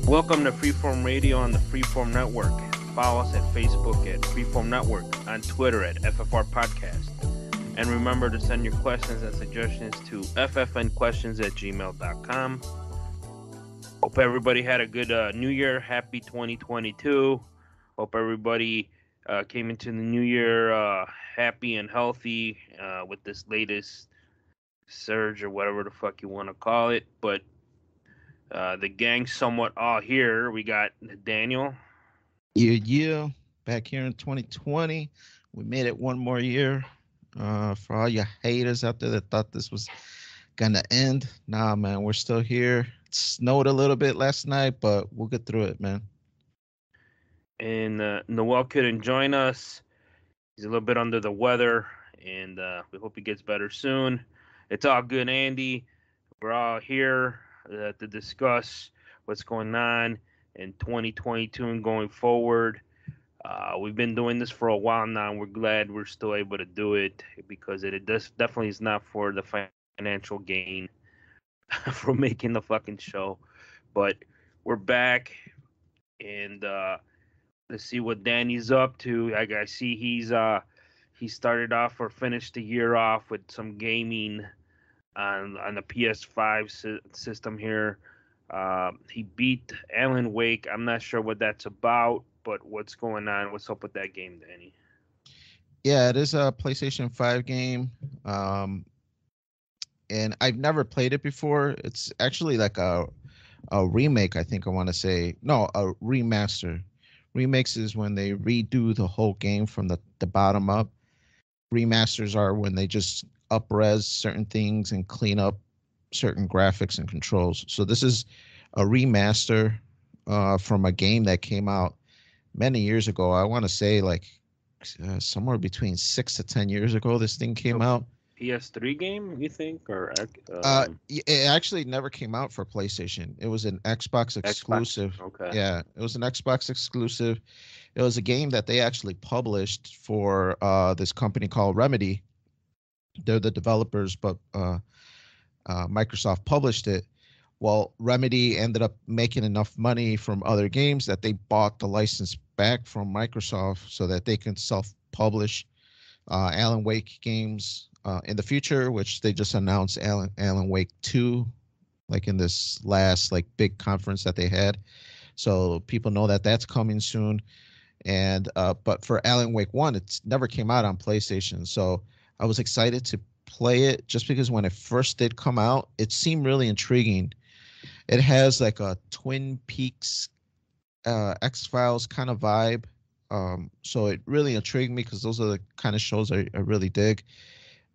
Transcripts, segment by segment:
Welcome to Freeform Radio on the Freeform Network. Follow us at Facebook at Freeform Network, on Twitter at FFR Podcast. And remember to send your questions and suggestions to ffnquestions@gmail.com. Hope everybody had a good New Year. Happy 2022. Hope everybody came into the new year happy and healthy with this latest surge or whatever the fuck you want to call it. But the gang's somewhat all here. We got Daniel. Yeah. Back here in 2020. We made it one more year. For all your haters out there that thought this was gonna end. Nah, man, we're still here. It snowed a little bit last night, but we'll get through it, man. And Noel couldn't join us. He's a little bit under the weather, and we hope he gets better soon. It's all good, Andy. We're all here to discuss what's going on in 2022 and going forward. We've been doing this for a while now, and we're glad we're still able to do it because it definitely is not for the financial gain from making the fucking show. But we're back, and let's see what Danny's up to. I see he started off or finished the year off with some gaming on the PS5 system here. He beat Alan Wake. I'm not sure what that's about, but what's going on? What's up with that game, Danny? Yeah, it is a PlayStation 5 game. And I've never played it before. It's actually like a remake, I think I want to say. No, a remaster. Remakes is when they redo the whole game from the bottom up. Remasters are when they just up-res certain things and clean up certain graphics and controls. So this is a remaster from a game that came out many years ago. I want to say like somewhere between 6 to 10 years ago this thing came out. PS3 game, you think? Or it actually never came out for PlayStation. It was an Xbox exclusive. Okay. Yeah, it was an Xbox exclusive. It was a game that they actually published for this company called Remedy. They're the developers, but Microsoft published it. Well, Remedy ended up making enough money from other games that they bought the license back from Microsoft so that they can self-publish Alan Wake games in the future, which they just announced Alan Wake 2, like in this last like big conference that they had. So people know that that's coming soon. And but for Alan Wake 1, it's never came out on PlayStation. So I was excited to play it just because when it first did come out, it seemed really intriguing. It has like a Twin Peaks, X-Files kind of vibe. So it really intrigued me because those are the kind of shows I really dig.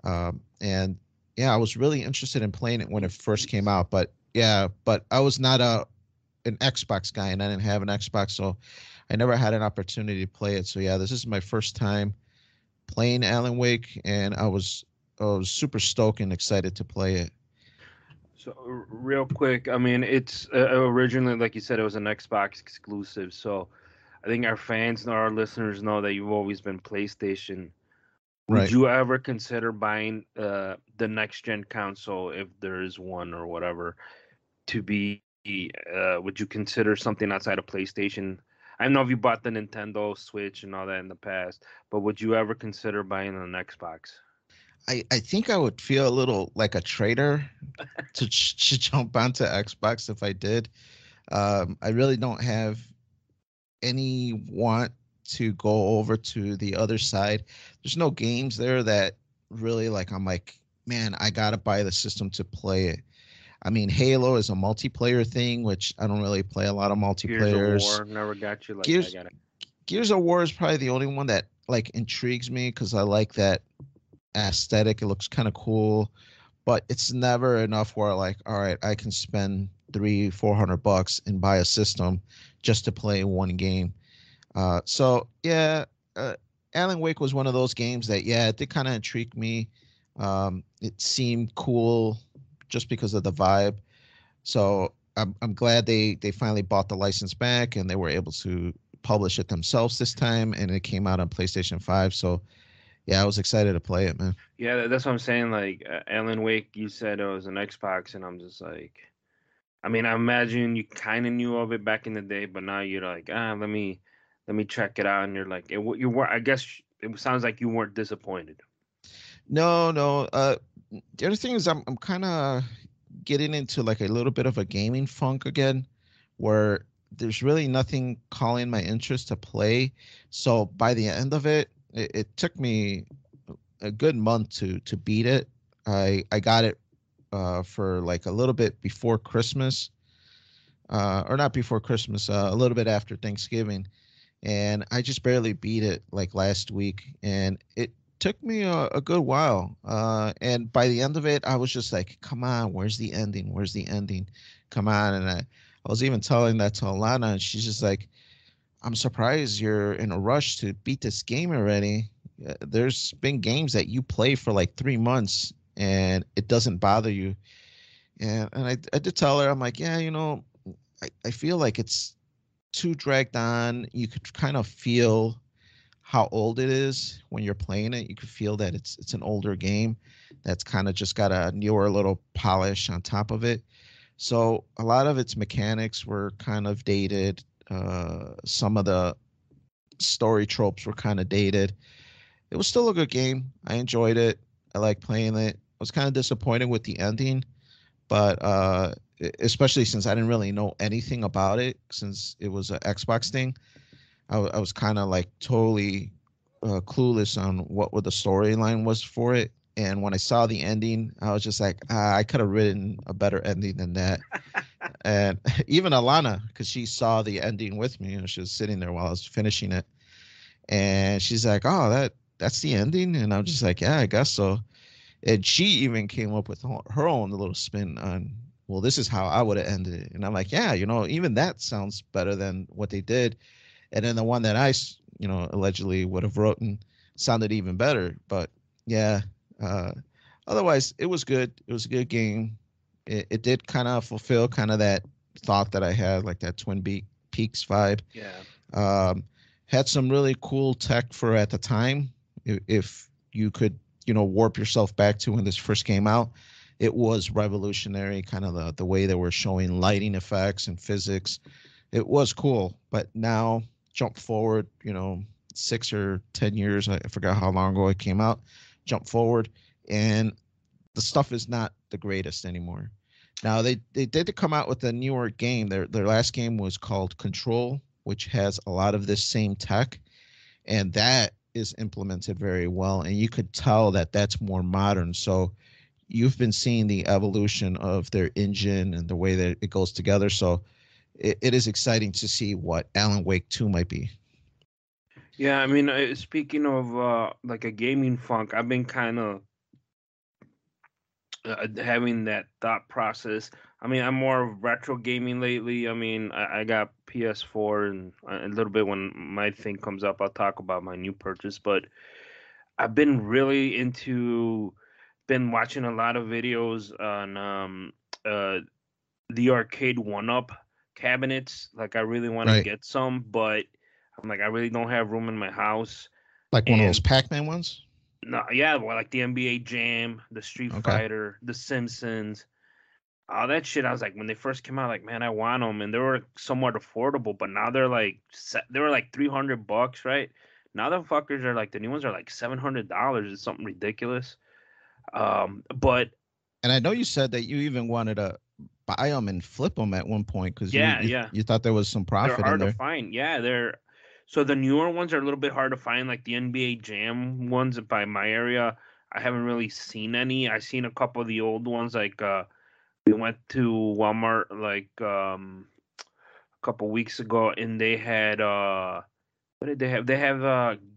And yeah, I was really interested in playing it when it first came out. But I was not an Xbox guy, and I didn't have an Xbox, so I never had an opportunity to play it. So yeah, this is my first time playing Alan Wake, and I was super stoked and excited to play it. So real quick, I mean, it's originally, like you said, it was an Xbox exclusive. So I think our fans and our listeners know that you've always been PlayStation. Would you ever consider buying the next gen console if there is one or whatever to be? Would you consider something outside of PlayStation? I know if you bought the Nintendo Switch and all that in the past, but would you ever consider buying an Xbox? I think I would feel a little like a traitor to jump onto Xbox if I did. I really don't have any want to go over to the other side. There's no games there that really like I'm like, man, I gotta buy the system to play it. I mean, Halo is a multiplayer thing, which I don't really play a lot of multiplayers. Gears of War never got you. Like Gears of War is probably the only one that like intrigues me because I like that aesthetic. It looks kind of cool, but it's never enough where like, all right, I can spend $300-400 and buy a system just to play one game. So yeah, Alan Wake was one of those games that it did kind of intrigue me. It seemed cool just because of the vibe. So I'm glad they finally bought the license back and they were able to publish it themselves this time, and it came out on PlayStation 5. So yeah, I was excited to play it, man. Yeah, that's what I'm saying. Like Alan Wake, you said it was an Xbox, and I'm just like, I mean, I imagine you kind of knew of it back in the day, but now you're like, let me check it out, and you're like, you were. I guess it sounds like you weren't disappointed. No, no. The other thing is I'm kind of getting into like a little bit of a gaming funk again, where there's really nothing calling my interest to play. So by the end of it, it took me a good month to beat it. I got it for like a little bit before Christmas, or not before Christmas, a little bit after Thanksgiving, and I just barely beat it like last week, and it took me a good while. And by the end of it, I was just like, "Come on, where's the ending? Where's the ending? Come on!" And I was even telling that to Alana, and she's just like, "I'm surprised you're in a rush to beat this game already. There's been games that you play for like 3 months, and it doesn't bother you." And I did tell her, I'm like, "Yeah, I feel like it's too dragged on. You could kind of feel how old it is when you're playing it. You could feel that it's an older game that's kind of just got a newer little polish on top of it. So a lot of its mechanics were kind of dated. Some of the story tropes were kind of dated. It was still a good game. I enjoyed it. I like playing it. I was kind of disappointed with the ending, but especially since I didn't really know anything about it since it was an Xbox thing. I was kind of like totally clueless on what the storyline was for it. And when I saw the ending, I was just like, I could have written a better ending than that. And even Alana, because she saw the ending with me, she was sitting there while I was finishing it, and she's like, "Oh, that's the ending," and I'm just like, "Yeah, I guess so." And she even came up with her own little spin on, well, this is how I would have ended it. And I'm like, yeah, even that sounds better than what they did. And then the one that I, allegedly would have written sounded even better. But yeah, uh, otherwise, it was good. It was a good game. It did kind of fulfill kind of that thought that I had, like that Peaks vibe. Yeah. Um, had some really cool tech for at the time. If you could, warp yourself back to when this first came out, it was revolutionary. Kind of the way they were showing lighting effects and physics. It was cool. But now, jump forward, 6 or 10 years. I forgot how long ago it came out. Jump forward, and the stuff is not the greatest anymore. Now they did come out with a newer game. Their last game was called Control, which has a lot of this same tech, and that is implemented very well. And you could tell that that's more modern. So you've been seeing the evolution of their engine and the way that it goes together. So it is exciting to see what Alan Wake 2 might be. Yeah, I mean, speaking of like a gaming funk, I've been kind of having that thought process. I mean, I'm more of retro gaming lately. I mean, I got PS4, and a little bit when my thing comes up, I'll talk about my new purchase. But I've been really been watching a lot of videos on uh, the arcade one-up cabinets. Like, I really want to Right. get some, but I'm like, I really don't have room in my house. Like one of those And Pac-Man ones? no, yeah, well, like the NBA Jam, the Street Okay. Fighter, the Simpsons, all that shit. I was like, when they first came out, like, man, I want them, and they were somewhat affordable. But now they're like, they were like $300, right? Now the fuckers are like, the new ones are like $700. It's something ridiculous. But And I know you said that you even wanted to buy them and flip them at one point because you, yeah, you yeah, you thought there was some they're profit in hard to there. find. Yeah, they're so the newer ones are a little bit hard to find, like the NBA Jam ones by my area. I haven't really seen any. I seen a couple of the old ones, like we went to Walmart like a couple weeks ago, and they had what did they have? They have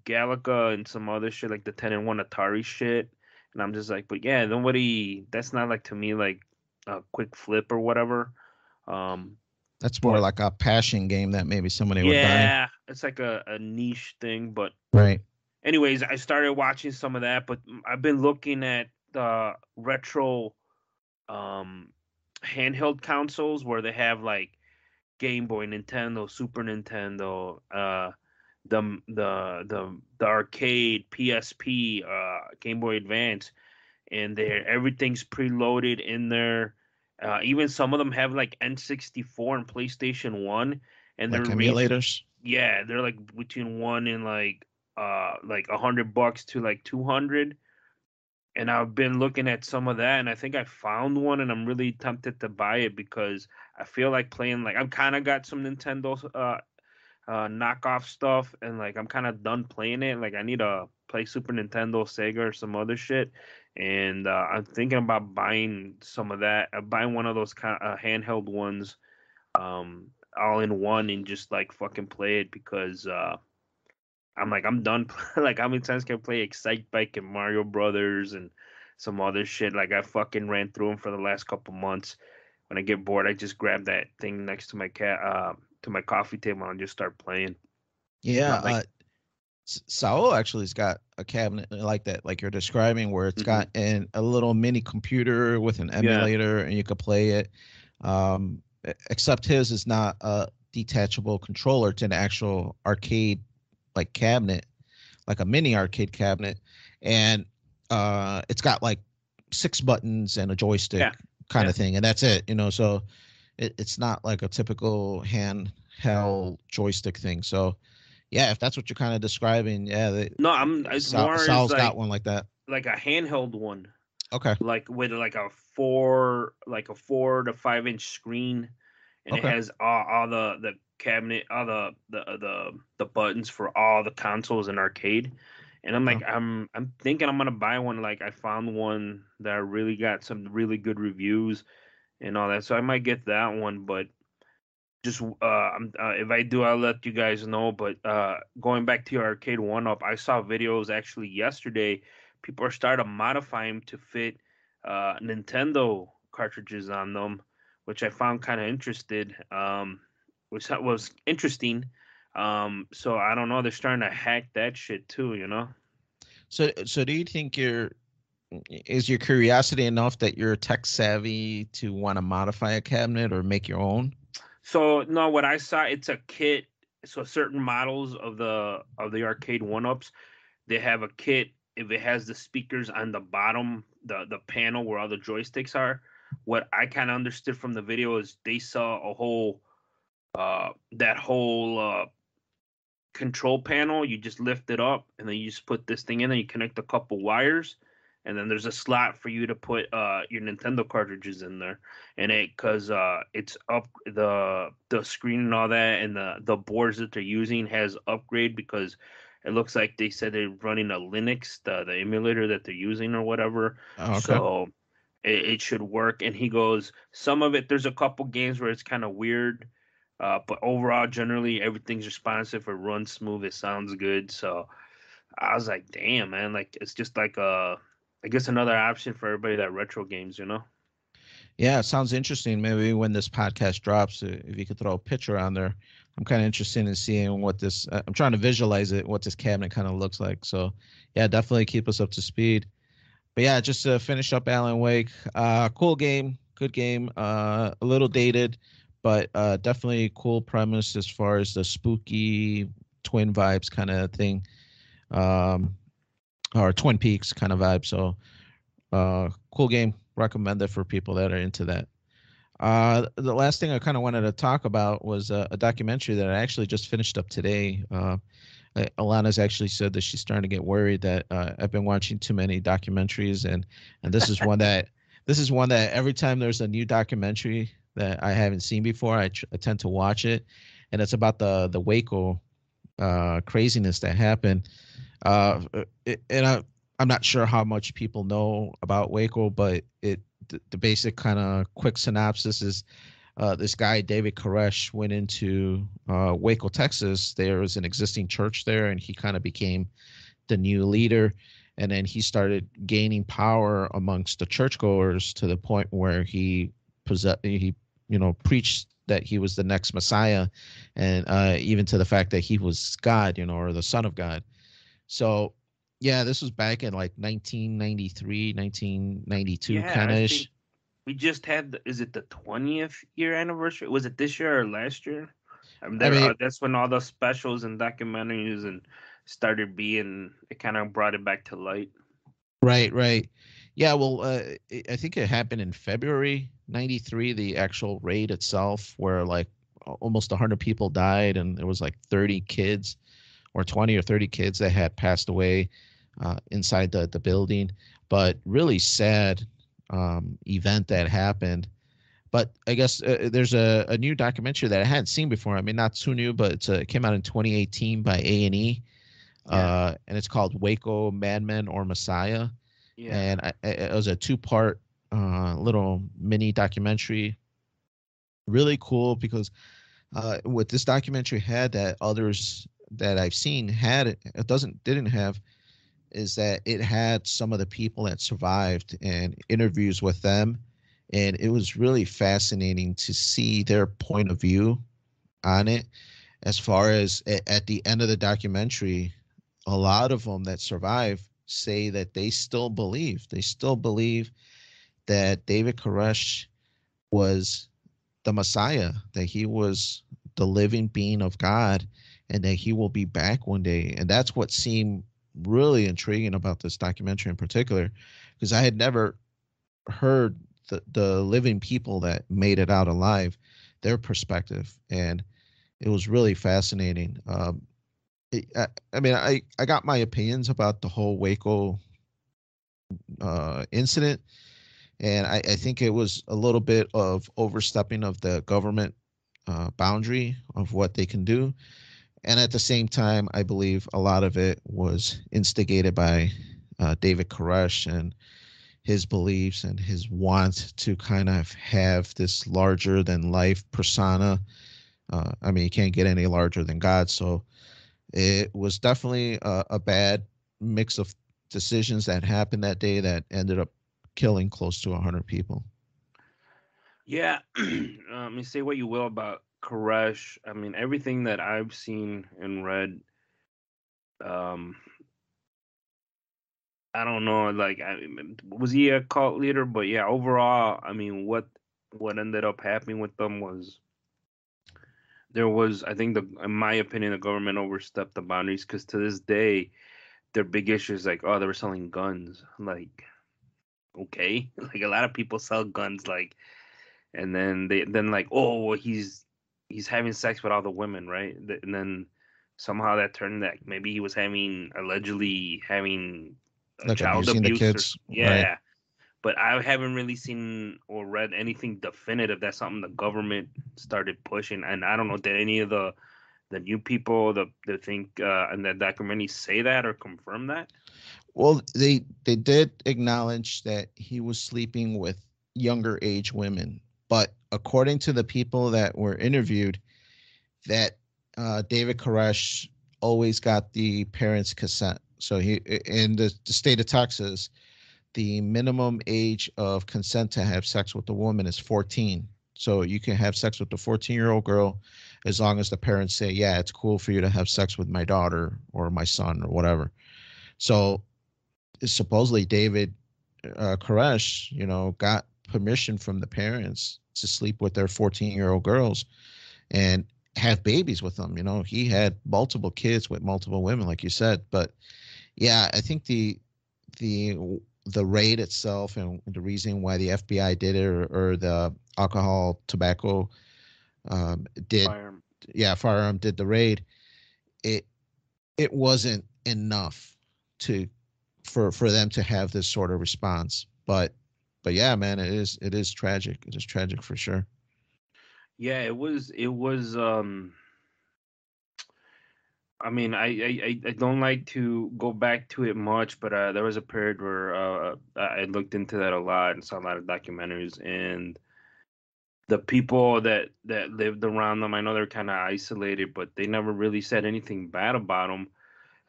Galaga and some other shit, like the 10 and 1 Atari shit. And I'm just like, but yeah, nobody, that's not like, to me, like a quick flip or whatever. Um That's more but like a passion game that maybe somebody would buy. yeah, it's like a niche thing. But Right. anyways, I started watching some of that, but I've been looking at the retro um handheld consoles where they have like Game Boy, Nintendo, Super Nintendo, the arcade, PSP, Game Boy Advance, and everything's preloaded in there. Even some of them have like N64 and PlayStation 1, and Like they're ranging. emulators. Yeah, they're like between one and like $100 to like 200. And I've been looking at some of that, and I think I found one, and I'm really tempted to buy it because I feel like playing. Like I'm kind of got some Nintendo knockoff stuff, and like I'm kind of done playing it. Like I need to play Super Nintendo, Sega, or some other shit. And I'm thinking about buying some of that. Buying one of those handheld ones, all in one, and just like fucking play it because I'm like I'm done. Like how many times can I play Excite Bike and Mario Brothers and some other shit? Like I fucking ran through them for the last couple months. When I get bored, I just grab that thing next to my to my coffee table and just start playing. Yeah, I'm like, Saul actually has got a cabinet like that, like you're describing, where it's mhm. got a little mini computer with an Yeah, emulator, and you could play it. Except his is not a detachable controller to an actual arcade like cabinet, like a mini arcade cabinet, and it's got like 6 buttons and a yeah, joystick kind yeah. of thing, and that's it. So it's not like a typical handheld joystick thing. So yeah, if that's what you're kind of describing, yeah, No, it's more as Sal's got one like that. like a handheld one, Okay. like with like a 4 to 5 inch screen, and it Okay. has all the cabinet, all the buttons for all the consoles and arcade. And I'm Okay. like, I'm thinking I'm gonna buy one. Like I found one that really got some really good reviews and all that, so I might get that one. But just if I do, I'll let you guys know. But going back to your arcade one up, I saw videos actually yesterday. People are starting to modify them to fit Nintendo cartridges on them, which I found kind of interested. Which was interesting. So I don't know. They're starting to hack that shit too. You know. So do you think is your curiosity enough that you're tech savvy to want to modify a cabinet or make your own? So no, what I saw, it's a kit. So certain models of the arcade one ups, they have a kit. If it has the speakers on the bottom, the panel where all the joysticks are, what I kind of understood from the video is they saw a whole that whole control panel. You just lift it up, and then you just put this thing in, and you connect a couple wires, and then there's a slot for you to put your Nintendo cartridges in there. And it because it's up the screen and all that, and the boards that they're using has upgrade because it looks like they said they're running a Linux, the emulator that they're using or whatever. Oh, okay. So it should work. And he goes, some of it, there's a couple games where it's kind of weird, but overall, generally, everything's responsive. It runs smooth. It sounds good. So I was like, damn, man. Like, it's just like I guess another option for everybody that retro games, you know? Yeah, it sounds interesting. Maybe when this podcast drops, if you could throw a picture on there, I'm kind of interested in seeing what this. I'm trying to visualize it, what this cabinet kind of looks like. So, yeah, definitely keep us up to speed. But yeah, just to finish up Alan Wake, cool game, good game, a little dated, but definitely cool premise as far as the spooky twin vibes kind of thing, um, or Twin Peaks kind of vibe. So, cool game, recommend it for people that are into that. The last thing I kind of wanted to talk about was a documentary that I actually just finished up today. Alana's actually said that she's starting to get worried that I've been watching too many documentaries, and this is one that every time there's a new documentary that I haven't seen before, I tend to watch it, and it's about the Waco craziness that happened. I'm not sure how much people know about Waco, but the basic kind of quick synopsis is this guy David Koresh went into Waco, Texas. There was an existing church there, and he kind of became the new leader. And then he started gaining power amongst the churchgoers to the point where he preached that he was the next Messiah, and even to the fact that he was God, or the Son of God. So, yeah, this was back in like 1993, 1992 Yeah, kind I of think ish. we just had, is it the 20th year anniversary? Was it this year or last year? I mean, I mean, that's when all the specials and documentaries and started being, it kind of brought it back to light. right, right. Yeah, well, I think it happened in February. 93, the actual raid itself, where like almost 100 people died, and there was like 30 kids or 20 or 30 kids that had passed away inside the building. But really sad event that happened. But I guess there's a new documentary that I hadn't seen before. I mean, not too new, but it came out in 2018 by A&E, and it's called Waco, Madmen or Messiah. Yeah. And it was a two-part little mini documentary. Really cool because what this documentary had that others that I've seen had it didn't have is that it had some of the people that survived and interviews with them, and it was really fascinating to see their point of view on it. As far as at the end of the documentary, a lot of them that survive say that they still believe that David Koresh was the Messiah, that he was the living being of God, and that he will be back one day. And that's what seemed really intriguing about this documentary in particular, because I had never heard the living people that made it out alive, their perspective, and it was really fascinating. I mean, I got my opinions about the whole Waco incident, and I think it was a little bit of overstepping of the government boundary of what they can do. And at the same time, I believe a lot of it was instigated by David Koresh and his beliefs and his want to kind of have this larger than life persona. I mean, you can't get any larger than God. So it was definitely a bad mix of decisions that happened that day that ended up killing close to 100 people. Yeah. You say what you will about Koresh. I mean, everything that I've seen and read, um, I don't know. Like, was he a cult leader? But yeah, overall, I mean, what ended up happening with them was there was, I think, in my opinion, the government overstepped the boundaries because to this day, their big issue is like, oh, they were selling guns. Like, okay, like a lot of people sell guns, like, and then like, oh, well, he's having sex with all the women, right? And then somehow that turned that maybe he was having allegedly having Like child abusing the abuse or kids, right? yeah. But I haven't really seen or read anything definitive. That's something the government started pushing, and I don't know, did any of the new people the think in that documentary say that or confirm that? Well, they did acknowledge that he was sleeping with younger age women, but according to the people that were interviewed, that David Koresh always got the parents' consent. So he in the state of Texas, the minimum age of consent to have sex with a woman is 14. So you can have sex with a 14-year-old girl as long as the parents say, yeah, it's cool for you to have sex with my daughter or my son or whatever. So supposedly David Koresh, got permission from the parents to sleep with their 14-year-old girls and have babies with them. He had multiple kids with multiple women, like you said. But yeah, I think the the raid itself and the reason why the FBI did it, or the alcohol tobacco did, Fire. yeah, firearm did the raid. It it wasn't enough to for them to have this sort of response. But yeah, man, it is tragic. It is tragic for sure. Yeah, it was. I mean, I don't like to go back to it much, but there was a period where I looked into that a lot and saw a lot of documentaries, and the people that lived around them, I know they're kind of isolated, but they never really said anything bad about them.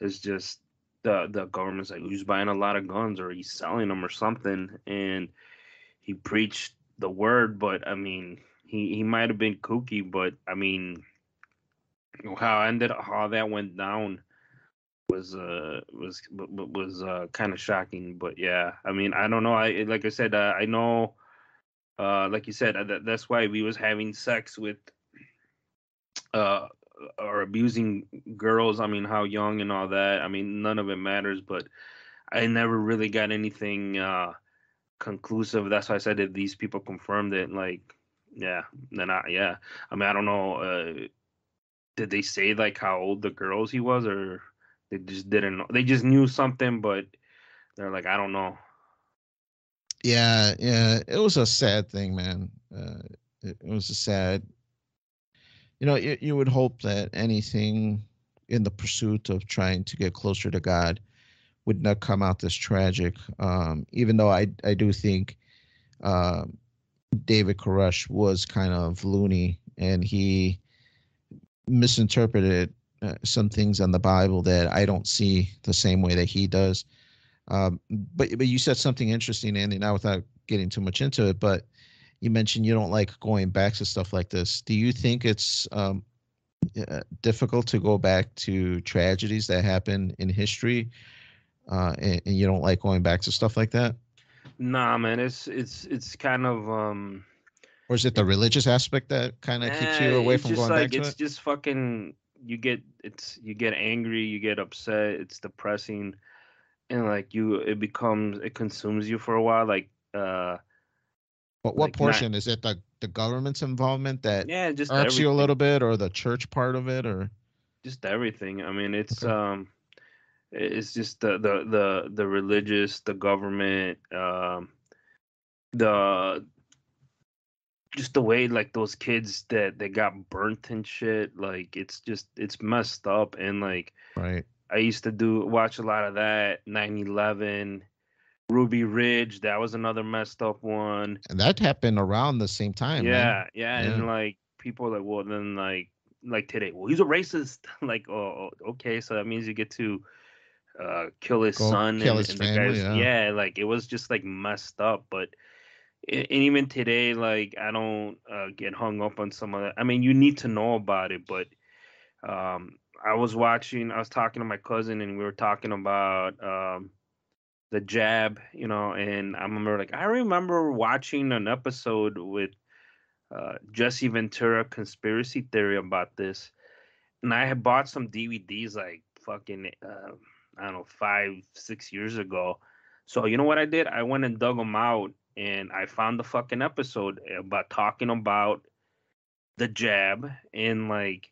It's just the government's like, he's buying a lot of guns or he's selling them or something, and he preached the word, but I mean, he might have been kooky, but I mean, how that went down was kind of shocking. But yeah, I mean, I don't know. I like I said, I know, like you said, that's why we was having sex with uh or abusing girls. I mean, how young and all that. I mean, none of it matters. But I never really got anything. conclusive. That's why I said if these people confirmed it, like, yeah, then yeah. I mean, I don't know. Did they say like how old the girls he was, or they just didn't know? They just knew something, but they're like, I don't know. Yeah, yeah, it was a sad thing, man. It was a sad. You would hope that anything in the pursuit of trying to get closer to God would not come out this tragic. Even though I do think um, David Koresh was kind of loony and he misinterpreted some things in the Bible that I don't see the same way that he does. But you said something interesting, Andy. Now, without getting too much into it, but you mentioned you don't like going back to stuff like this. Do you think it's difficult to go back to tragedies that happen in history, and you don't like going back to stuff like that? Nah, man, it's kind of Or is it the religious aspect that kind of keeps you away it's from just going back like to it's it? just fucking you get angry, you get upset, it's depressing, and like it consumes you for a while, But what like not portion is it? The government's involvement that yeah, just irks you a everything, little bit, or the church part of it, or just everything. I mean, okay, it's just the religious, the government, the just the way like those kids that they got burnt and shit, like it's messed up. And like right? I used to do watch a lot of that. 9/11, Ruby Ridge, that was another messed up one. And that happened around the same time, man. Yeah, yeah. Yeah, And like people are like, well, then like today, well, he's a racist. Like, okay, so that means you get to kill his go son, kill his and the family. guy's, Yeah, yeah, like it was just like messed up. But and even today, like I don't get hung up on some of that. I mean, you need to know about it, but I was talking to my cousin, and we were talking about the jab, and I remember watching an episode with Jesse Ventura conspiracy theory about this, and I had bought some DVDs like fucking I don't know 5 6 years ago. So you know what I did? I went and dug them out, and I found the fucking episode about talking about the jab and like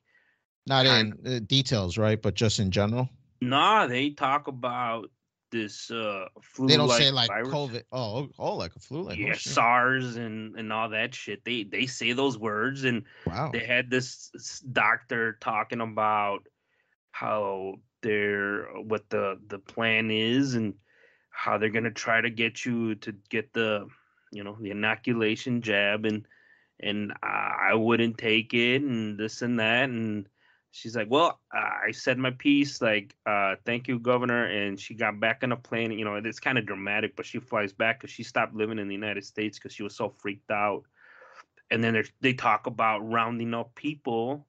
not kind in details, right? But just in general. nah, they talk about this They don't flu-like say like virus. COVID. Oh, like a flu, like oh Yeah, shit. SARS and all that shit. They say those words, and Wow. they had this doctor talking about how what the plan is, and how they're gonna try to get you to get the inoculation jab, and I wouldn't take it, and this and that. And she's like, well, I said my piece, like, thank you, governor. And she got back on a plane. It's kind of dramatic, but she flies back because she stopped living in the United States because she was so freaked out. And then they talk about rounding up people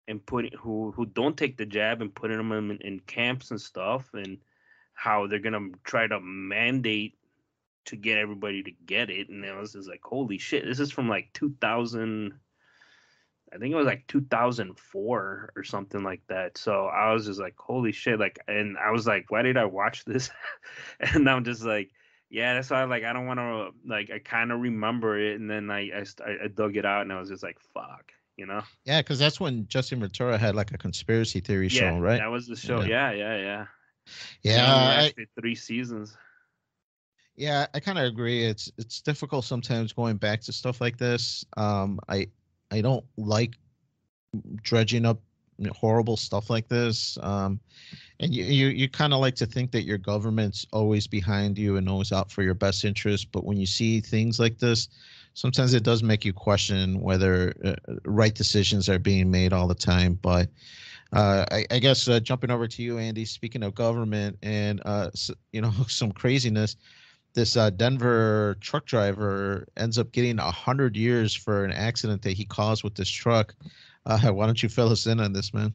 and putting who don't take the jab and putting them in camps and stuff, and how they're gonna try to mandate to get everybody to get it. And I was just like, holy shit, this is from like 2000. I think it was like 2004 or something like that. So I was just like, holy shit. Like, and I was like, why did I watch this? And I'm just like, yeah, that's why, like, I don't want to, like, I kind of remember it. And then I dug it out, and I was just like, fuck, you know? Yeah, because that's when Justin Ventura had like a conspiracy theory Yeah, show, right? that was the show. Yeah. Yeah, yeah, yeah. It Yeah, only lasted 3 seasons. I kind of agree. It's difficult sometimes going back to stuff like this. I don't like dredging up horrible stuff like this. And you kind of like to think that your government's always behind you and always out for your best interest. But when you see things like this, sometimes it does make you question whether right decisions are being made all the time. But I guess jumping over to you, Andy, speaking of government and some craziness, this Denver truck driver ends up getting 100 years for an accident that he caused with this truck. Why don't you fill us in on this, man?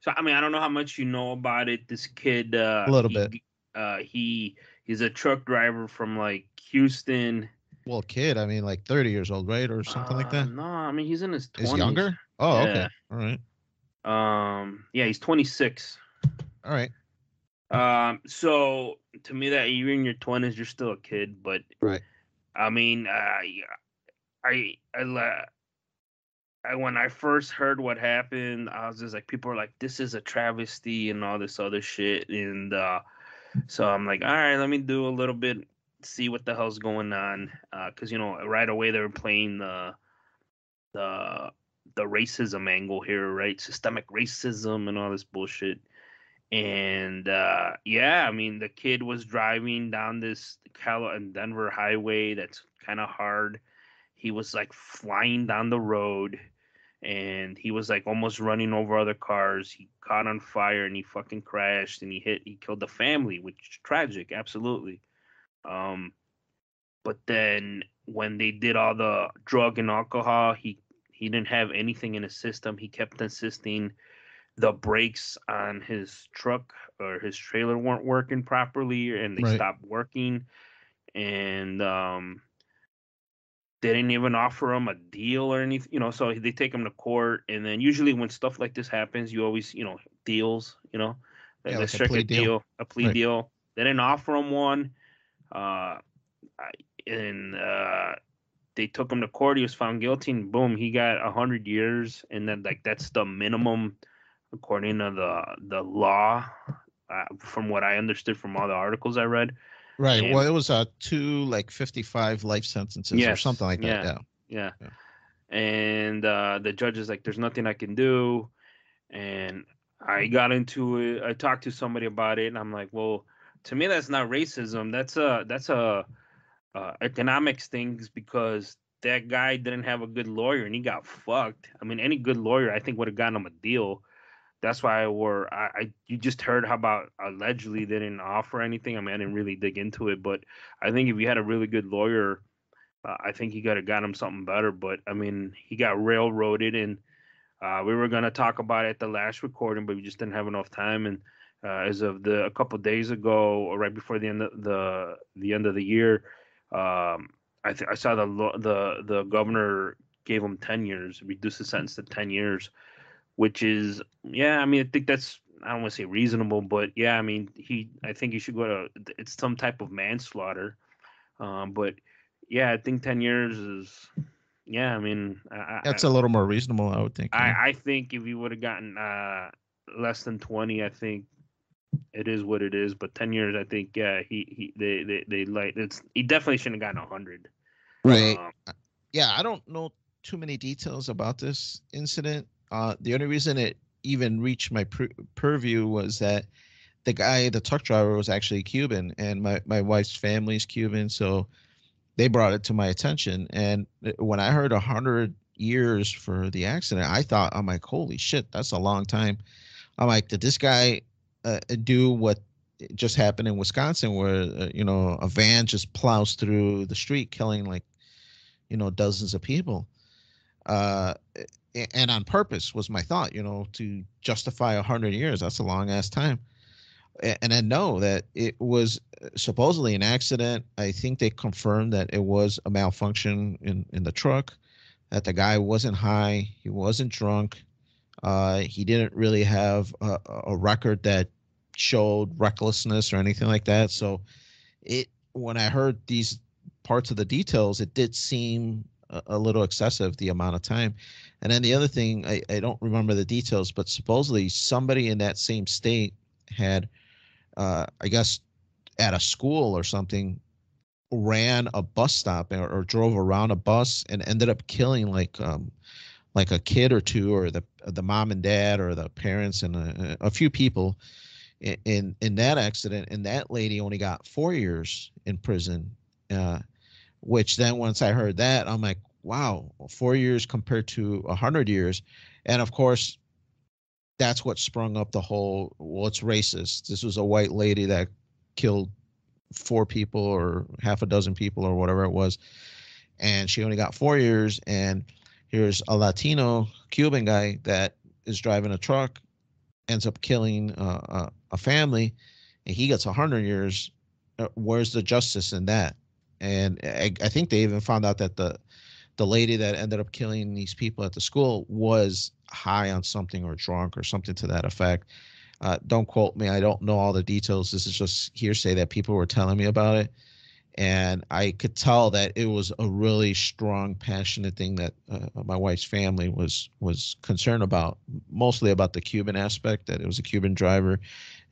So I mean, I don't know how much you know about it. This kid, A little bit. he's a truck driver from like Houston. Well, kid, I mean, like 30 years old, right, or something like that. No, I mean he's in his Is 20s. younger? Oh, okay. Yeah. All right. Yeah, he's 26. All right. So to me, that you're in your 20s, you're still a kid. But Right. I mean, I, when I first heard what happened, I was just like, people are like, this is a travesty and all this other shit. And so I'm like, all right, let me do a little bit, see what the hell's going on. Because, right away they were playing the the racism angle here, right? Systemic racism and all this bullshit. And yeah, I mean, the kid was driving down this Cal and Denver highway that's kind of hard. He was like flying down the road, and he was like almost running over other cars. He caught on fire and he fucking crashed, and he killed the family, which is tragic, absolutely. Um, but then when they did all the drug and alcohol, he didn't have anything in his system. He kept insisting the brakes on his truck or his trailer weren't working properly, and they Right. stopped working. And they didn't even offer him a deal or anything, so they take him to court. And then usually when stuff like this happens, you always, deals, Yeah, let's like a strike plea deal. a plea Right. deal. They didn't offer him one. Uh, and they took him to court. He was found guilty, and boom, he got 100 years. And then like that's the minimum according to the law, from what I understood from all the articles I read. Right. And Well, it was 55 life sentences or something yes, like that. yeah, Yeah. yeah. Yeah. And the judge is like, "There's nothing I can do." And I got into it. I talked to somebody about it, and I'm like, "Well, to me, that's not racism. That's a economics things, because that guy didn't have a good lawyer and he got fucked. I mean, any good lawyer, I think, would have gotten him a deal. That's why you just heard how about allegedly they didn't offer anything. I mean, I didn't really dig into it, but I think if you had a really good lawyer, I think he could have got him something better. But I mean, he got railroaded, and we were gonna talk about it at the last recording, but we just didn't have enough time. And as of a couple of days ago, or right before the end of the year, I saw the governor gave him 10 years, reduced the sentence to 10 years, which is, yeah, I mean, I think that's, I don't want to say reasonable, but yeah, I mean, I think he should go to, it's some type of manslaughter. But yeah, I think 10 years is, yeah, I mean, That's a little more reasonable, I would think. Yeah. I think if he would have gotten less than 20, I think it is what it is. But 10 years, I think, yeah, they like, he definitely shouldn't have gotten 100. Right. Yeah, I don't know too many details about this incident. The only reason it even reached my purview was that the truck driver, was actually Cuban, and my wife's family is Cuban, so they brought it to my attention. And when I heard 100 years for the accident, I thought, I'm like, holy shit, that's a long time. I'm like, did this guy do what just happened in Wisconsin, where a van just plows through the street, killing like dozens of people? uh and on purpose was my thought, to justify 100 years. That's a long ass time. And I know that it was supposedly an accident. I think they confirmed that it was a malfunction in the truck, that the guy wasn't high, he wasn't drunk, he didn't really have a record that showed recklessness or anything like that. So when I heard these parts of the details, it did seem a little excessive, the amount of time. And then the other thing, I don't remember the details, but supposedly somebody in that same state had, I guess, at a school or something, ran a bus stop or drove around a bus and ended up killing like a kid or two, or the mom and dad or the parents, and a few people in that accident. And that lady only got 4 years in prison. Which then, once I heard that, I'm like, wow, 4 years compared to 100 years. And of course, that's what sprung up the whole, well, it's racist. This was a white lady that killed 4 people or half a dozen people or whatever it was, and she only got 4 years. And here's a Latino Cuban guy that is driving a truck, ends up killing a family, and he gets 100 years. Where's the justice in that? And I think they even found out that the lady that ended up killing these people at the school was high on something or drunk or something to that effect. Don't quote me. I don't know all the details. This is just hearsay that people were telling me about it. And I could tell that it was a really strong, passionate thing that my wife's family was concerned about, mostly about the Cuban aspect, that it was a Cuban driver,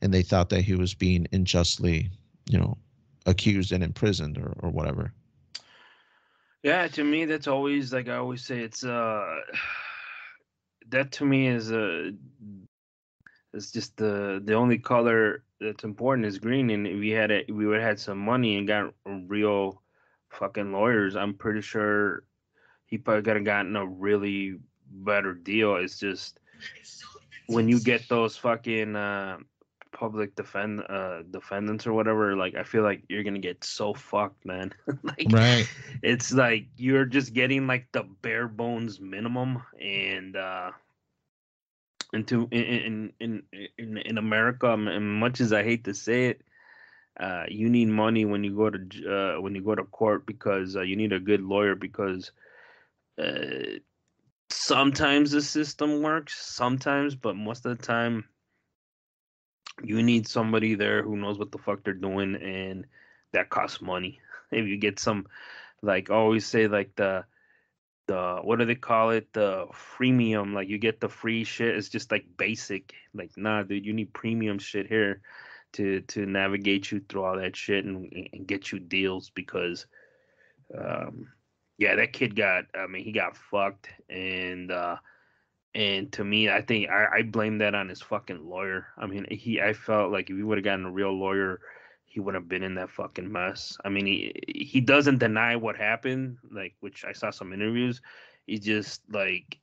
and they thought that he was being unjustly, accused and imprisoned or whatever. Yeah, to me, that's always like I always say. It's that to me is it's just the only color that's important is green. And if we would have had some money and got real fucking lawyers, I'm pretty sure he probably could have gotten a really better deal. It's just when you get those fucking public defendants or whatever, like I feel like you're gonna get so fucked, man. Like Right. it's like you're just getting like the bare bones minimum, and into in America, much as I hate to say it, you need money when you go to court because you need a good lawyer because uh, sometimes the system works, sometimes, but most of the time you need somebody there who knows what the fuck they're doing, and that costs money. If you get some, like I always say, like the what do they call it? The freemium, like you get the free shit. It's just like basic. Like nah, dude, you need premium shit here to navigate you through all that shit and get you deals because um yeah, that kid got. I mean, he got fucked, and to me, I think I blame that on his fucking lawyer. I mean, I felt like if he would have gotten a real lawyer, he would have been in that fucking mess. I mean, he doesn't deny what happened, like which I saw some interviews. He just like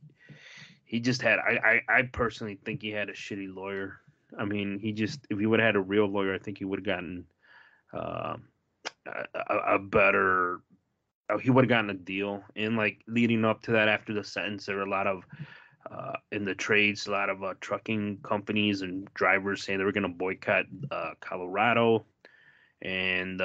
he just had. I personally think he had a shitty lawyer. I mean, he just if he would have had a real lawyer, I think he would have gotten uh, a better. He would have gotten a deal. And like leading up to that, after the sentence, there were a lot of in the trades, a lot of trucking companies and drivers saying they were going to boycott Colorado, and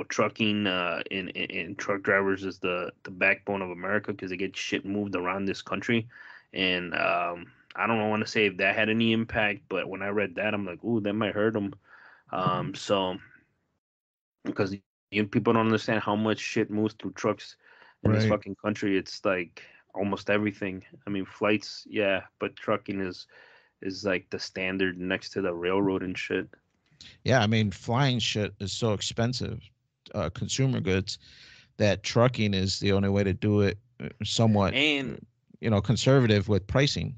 trucking and truck drivers is the backbone of America because they get shit moved around this country, and I don't want to say if that had any impact, but when I read that, I'm like, ooh, that might hurt them. So because people don't understand how much shit moves through trucks in this Right. fucking country. It's like almost everything. I mean, flights, yeah, but trucking is like the standard next to the railroad and shit. Yeah, I mean, flying shit is so expensive, consumer goods, that trucking is the only way to do it, somewhat, And conservative with pricing.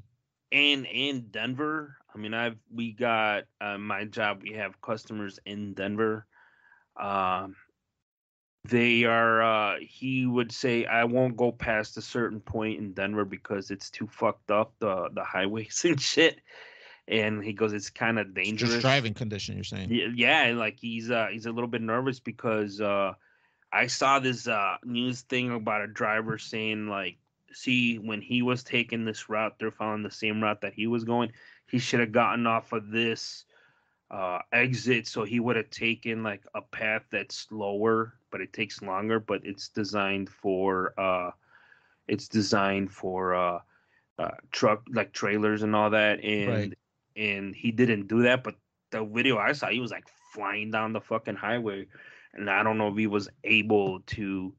and in Denver, I mean, we got my job. We have customers in Denver. Um, they are. He would say, I won't go past a certain point in Denver because it's too fucked up the highways and shit. And he goes, it's kind of It's just dangerous. driving condition, you're saying. Yeah, like he's a little bit nervous because I saw this news thing about a driver saying like, see, when he was taking this route, they're following the same route that he was going. He should have gotten off of this exit, so he would have taken like a path that's slower, but it takes longer. But it's designed for truck like trailers and all that, Right. and he didn't do that. But the video I saw, he was like flying down the fucking highway, and I don't know if he was able to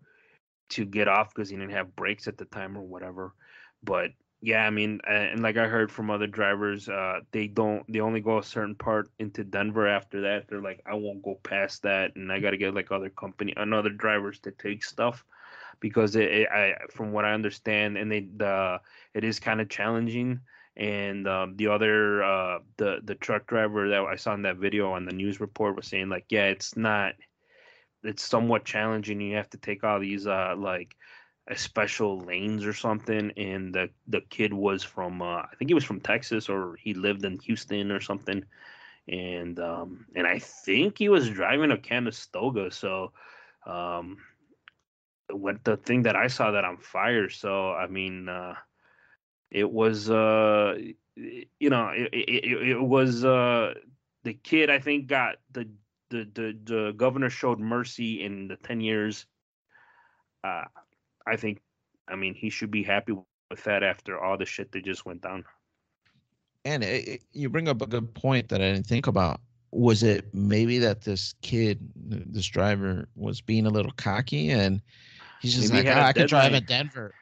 get off because he didn't have brakes at the time or whatever. But yeah, I mean, and like I heard from other drivers, they only go a certain part into Denver. After that, they're like, I won't go past that, and I got to get like another drivers to take stuff because from what I understand, and it is kind of challenging. And the truck driver that I saw in that video on the news report was saying like, yeah, it's somewhat challenging. You have to take all these like special lanes or something. And the kid was from I think he was from Texas or he lived in Houston or something. And I think he was driving a Conestoga. So um, what the thing that I saw that on fire. So I mean, it was it was the kid I think got the governor showed mercy in the 10 years. uh, I think, I mean, he should be happy with that after all the shit that just went down. And you bring up a good point that I didn't think about. Was it maybe that this kid, this driver, was being a little cocky, and he's just Maybe he like, had oh, a I could drive deadline. in Denver.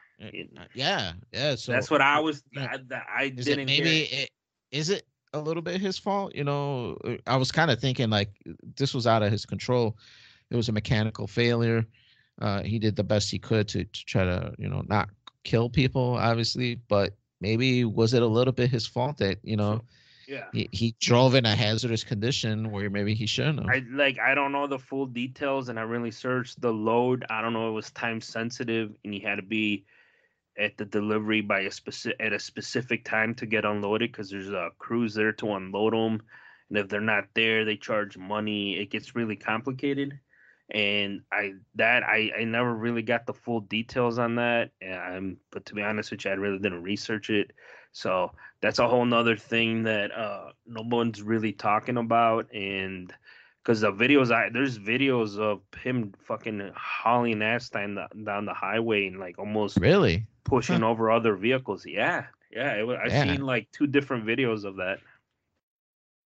Yeah, yeah. So, That's what I you was. know, I is it didn't hear. maybe is it a little bit his fault? I was kind of thinking like this was out of his control. It was a mechanical failure. He did the best he could to try to, not kill people, obviously, but maybe was it a little bit his fault that, So, yeah. he drove in a hazardous condition where maybe he shouldn't have. I don't know the full details, and I really searched the load. I don't know it was time sensitive, and he had to be at the delivery by a specific time to get unloaded because there's crews there to unload them, and if they're not there, they charge money. It gets really complicated, and I never really got the full details on that. But to be honest with you, I really didn't research it, so that's a whole nother thing that no one's really talking about. And because there's videos of him fucking hauling ass down the highway and like almost Really? Huh. pushing over other vehicles. Yeah, yeah. I've Yeah. seen like two different videos of that.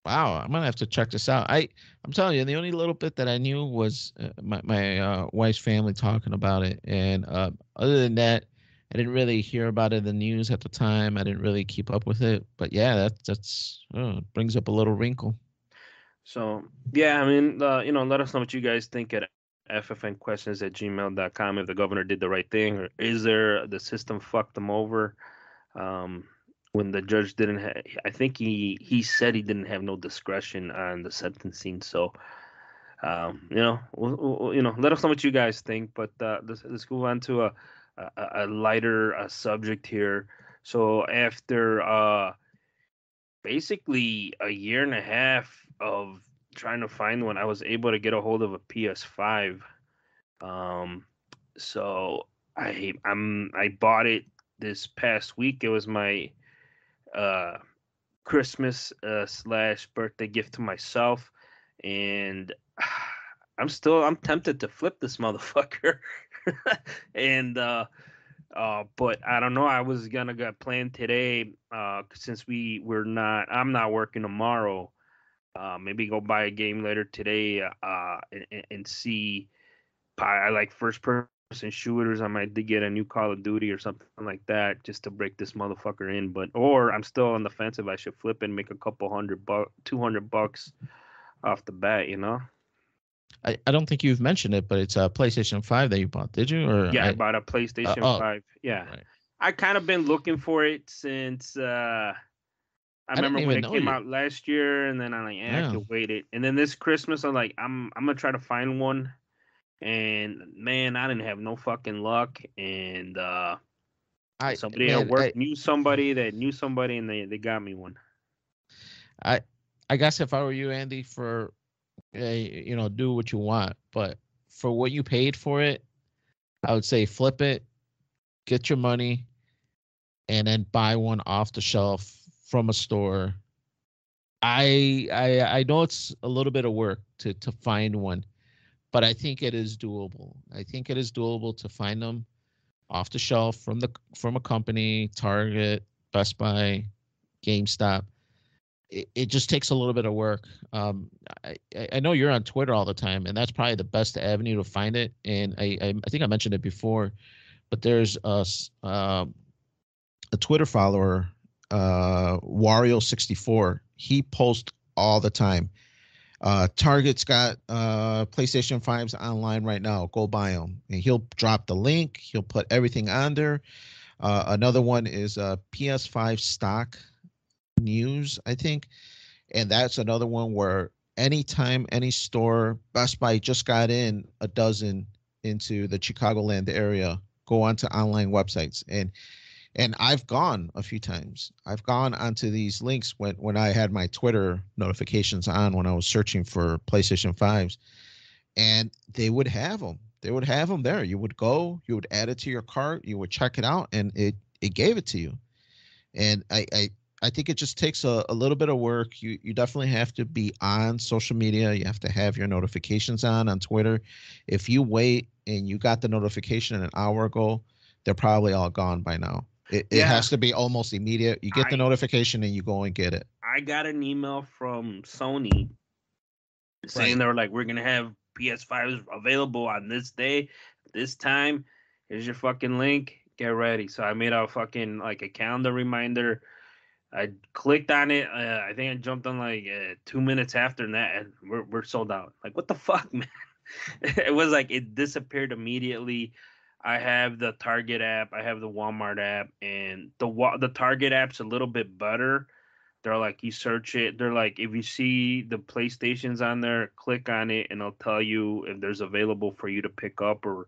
Wow, I'm gonna have to check this out. I'm telling you, the only little bit that I knew was my wife's family talking about it, and other than that, I didn't really hear about it in the news at the time. I didn't really keep up with it, but yeah, that's brings up a little wrinkle. So yeah, I mean, let us know what you guys think at ffnquestions@gmail.com if the governor did the right thing, or is there the system fucked them over? Um, when the judge didn't have, I think he said he didn't have no discretion on the sentencing. So let us know what you guys think. But let's move on to a lighter subject here. So after basically a year and a half of trying to find one, I was able to get a hold of a PS5. So I bought it this past week. It was my uh, Christmas slash birthday gift to myself, and I'm tempted to flip this motherfucker, and but I don't know. I was gonna get planned today, since I'm not working tomorrow. Maybe go buy a game later today, and see. I like first person shooters. I might get a new Call of Duty or something like that just to break this motherfucker in. Or I'm still on the fence if I should flip and make a couple $200 off the bat. I don't think you've mentioned it, but it's a PlayStation 5 that you bought, did you? Or Yeah, I bought a PlayStation oh, 5. Yeah. right. I kind of been looking for it since I I didn't remember when even it know came you. out last year, and then I'm like, I Yeah. could wait it. And then this Christmas, I'm like, I'm gonna try to find one. And man, I didn't have no fucking luck. And I somebody at man, work knew somebody that knew somebody, and they got me one. I I guess if I were you, Andy, do what you want, but for what you paid for it, I would say flip it, get your money, and then buy one off the shelf from a store. I know it's a little bit of work to find one, but I think it is doable. I think it is doable to find them off the shelf from a company, Target, Best Buy, GameStop. It just takes a little bit of work. I know you're on Twitter all the time, and that's probably the best avenue to find it. And I think I mentioned it before, but there's a Twitter follower, Wario64. He posts all the time. Target's got PlayStation 5s online right now. Go buy them. And he'll drop the link. He'll put everything on there. Another one is PS5 stock news, I think. And that's another one where anytime any store, Best Buy just got in a dozen into the Chicagoland area, go onto online websites. And I've gone a few times. I've gone onto these links when I had my Twitter notifications on when I was searching for PlayStation 5s, and they would have them. They would have them there. You would go, you would add it to your cart, you would check it out, and it gave it to you. And I think it just takes a little bit of work. You definitely have to be on social media. You have to have your notifications on Twitter. If you wait and you got the notification an hour ago, they're probably all gone by now. It Yeah, has to be almost immediate. You get the notification and you go and get it. I got an email from Sony saying Right. they were like, we're gonna have PS5s available on this day, this time. Here's your fucking link. Get ready. So I made a fucking like a calendar reminder. I clicked on it. I think I jumped on like 2 minutes after that, and we're sold out. Like, what the fuck, man? It was like it disappeared immediately. I have the Target app, I have the Walmart app, and the Target app's a little bit better. They're like, you search it. They're like, if you see the PlayStations on there, click on it, and it'll tell you if there's available for you to pick up, or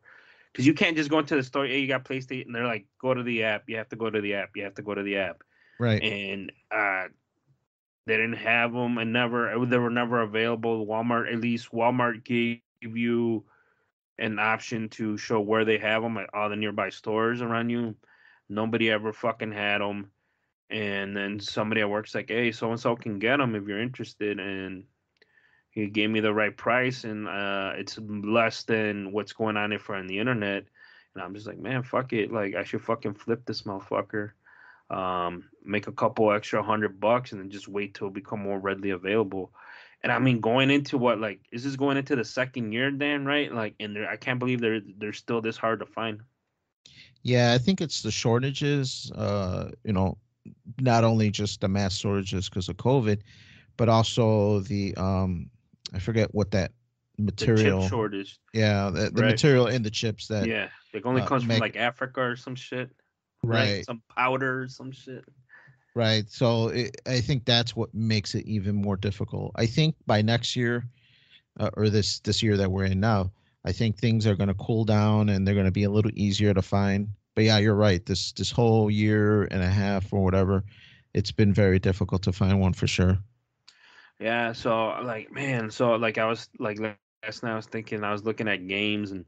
because you can't just go into the store. Hey, you got PlayStation. And they're like, go to the app. You have to go to the app. You have to go to the app. Right. And they didn't have them, and they were never available. Walmart, at least Walmart gave you an option to show where they have them at all the nearby stores around you. Nobody ever fucking had them. And then somebody at work's like, hey, so and so can get them if you're interested. And he gave me the right price, and it's less than what's going on for on the internet. And I'm just like, man, fuck it. Like, I should fucking flip this motherfucker. Make a couple extra $100 and then just wait till it become more readily available. And I mean, going into what, like, is this going into the second year, Dan? Right? Like, and I can't believe they're still this hard to find. Yeah, I think it's the shortages. Not only just the mass shortages because of COVID, but also the I forget what that The chip material. shortage, Yeah, the right? material in the chips that Yeah, it only comes from make like Africa or some shit, right? right, Some powder or some shit. right. So I think that's what makes it even more difficult. I think by next year, or this year that we're in now, I think things are going to cool down and they're going to be a little easier to find. But yeah, you're right. This whole year and a half or whatever, it's been very difficult to find one for sure. Yeah, so like, man, so like I was like last night I was thinking I was looking at games and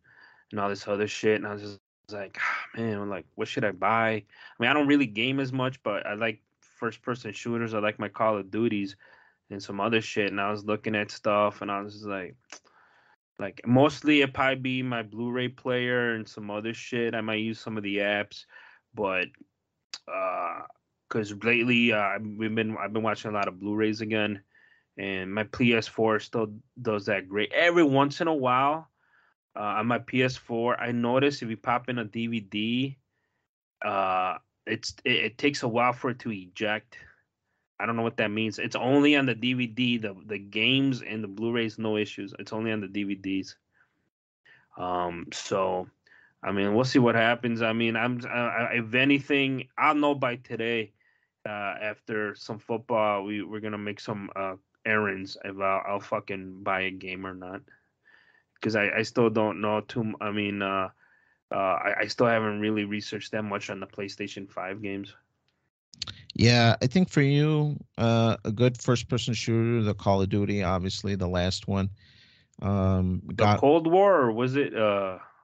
all this other shit, and I was just like, man, I'm like, what should I buy? I mean, I don't really game as much, but I like first person shooters. I like my Call of Duties and some other shit, and I was looking at stuff, and I was just like mostly it probably be my Blu-ray player and some other shit. I might use some of the apps, but because lately I've been watching a lot of Blu-rays again, and my PS4 still does that great. Every once in a while, on my PS4, I notice if you pop in a DVD, uh, it takes a while for it to eject. I don't know what that means. It's only on the DVD. The games and the Blu-rays, no issues. It's only on the DVDs. So I mean, we'll see what happens. I mean, if anything, I'll know by today. After some football, we're gonna make some errands if I'll fucking buy a game or not. Because I still don't know too. I mean, I still haven't really researched that much on the PlayStation 5 games. Yeah, I think for you, a good first-person shooter, the Call of Duty, obviously the last one. The Got Cold War, or was it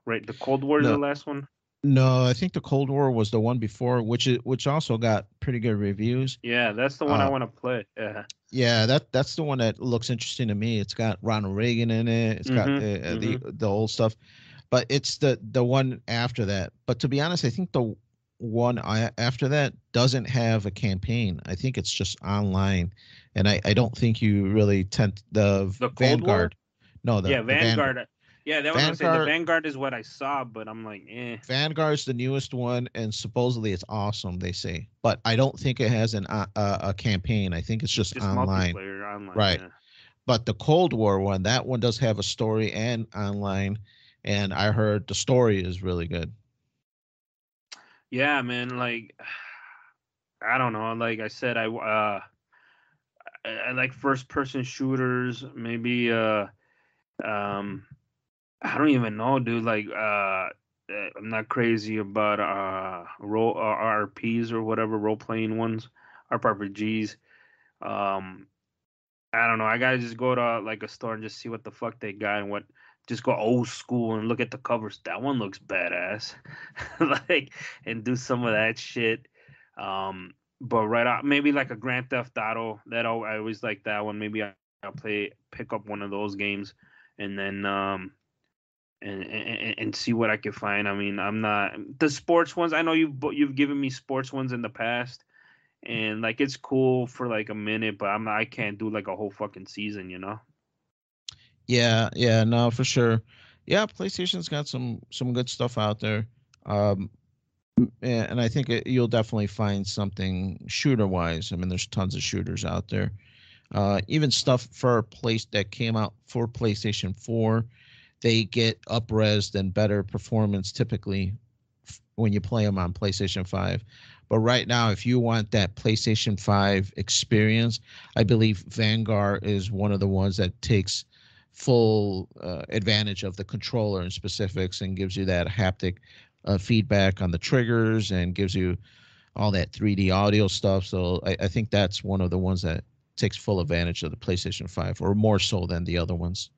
right? The Cold War is the no, last one. no. I think the Cold War was the one before, which also got pretty good reviews. Yeah, that's the one I Uh, want to play. Yeah. yeah, that's the one that looks interesting to me. It's got Ronald Reagan in it. It's got Mhm. Mhm. the old stuff, but it's the one after that. But to be honest, I think the one after that doesn't have a campaign. I think it's just online, and I don't think you really tend the The Cold War. Vanguard. No, Yeah, the Vanguard. Vanguard. Yeah, that was what I say. The Vanguard Vanguard is what I saw, but I'm like, Vanguard's the newest one, and supposedly it's awesome. They say, but I don't think it has a campaign. I think it's just just online. multiplayer online. Right. Yeah. But the Cold War one, that one does have a story and online, and I heard the story is really good. Yeah, man. Like, I don't know. Like I said, I like first person shooters. Maybe um I don't even know, dude. Like I'm not crazy about role RPs or whatever role playing ones, RPGs. Um I don't know. I gotta just go to like a store and just see what the fuck they got and what. Just go old school and look at the covers. That one looks badass, like, and do some of that shit. But right out, maybe like a Grand Theft Auto. I always like that one. Maybe I'll pick up one of those games, and then and see what I can find. I mean, I'm not the sports ones. I know you've given me sports ones in the past, and like it's cool for like a minute, but I can't do like a whole fucking season, you know. Yeah, no, for sure. Yeah, PlayStation's got some good stuff out there. Um, and I think you'll definitely find something shooter wise. I mean, there's tons of shooters out there. Even stuff for place that came out for PlayStation 4, they get up-resed and better performance typically when you play them on PlayStation 5. But right now, if you want that PlayStation 5 experience, I believe Vanguard is one of the ones that takes full advantage of the controller and specifics and gives you that haptic feedback on the triggers and gives you all that 3D audio stuff. So I think that's one of the ones that takes full advantage of the PlayStation 5, or more so than the other ones.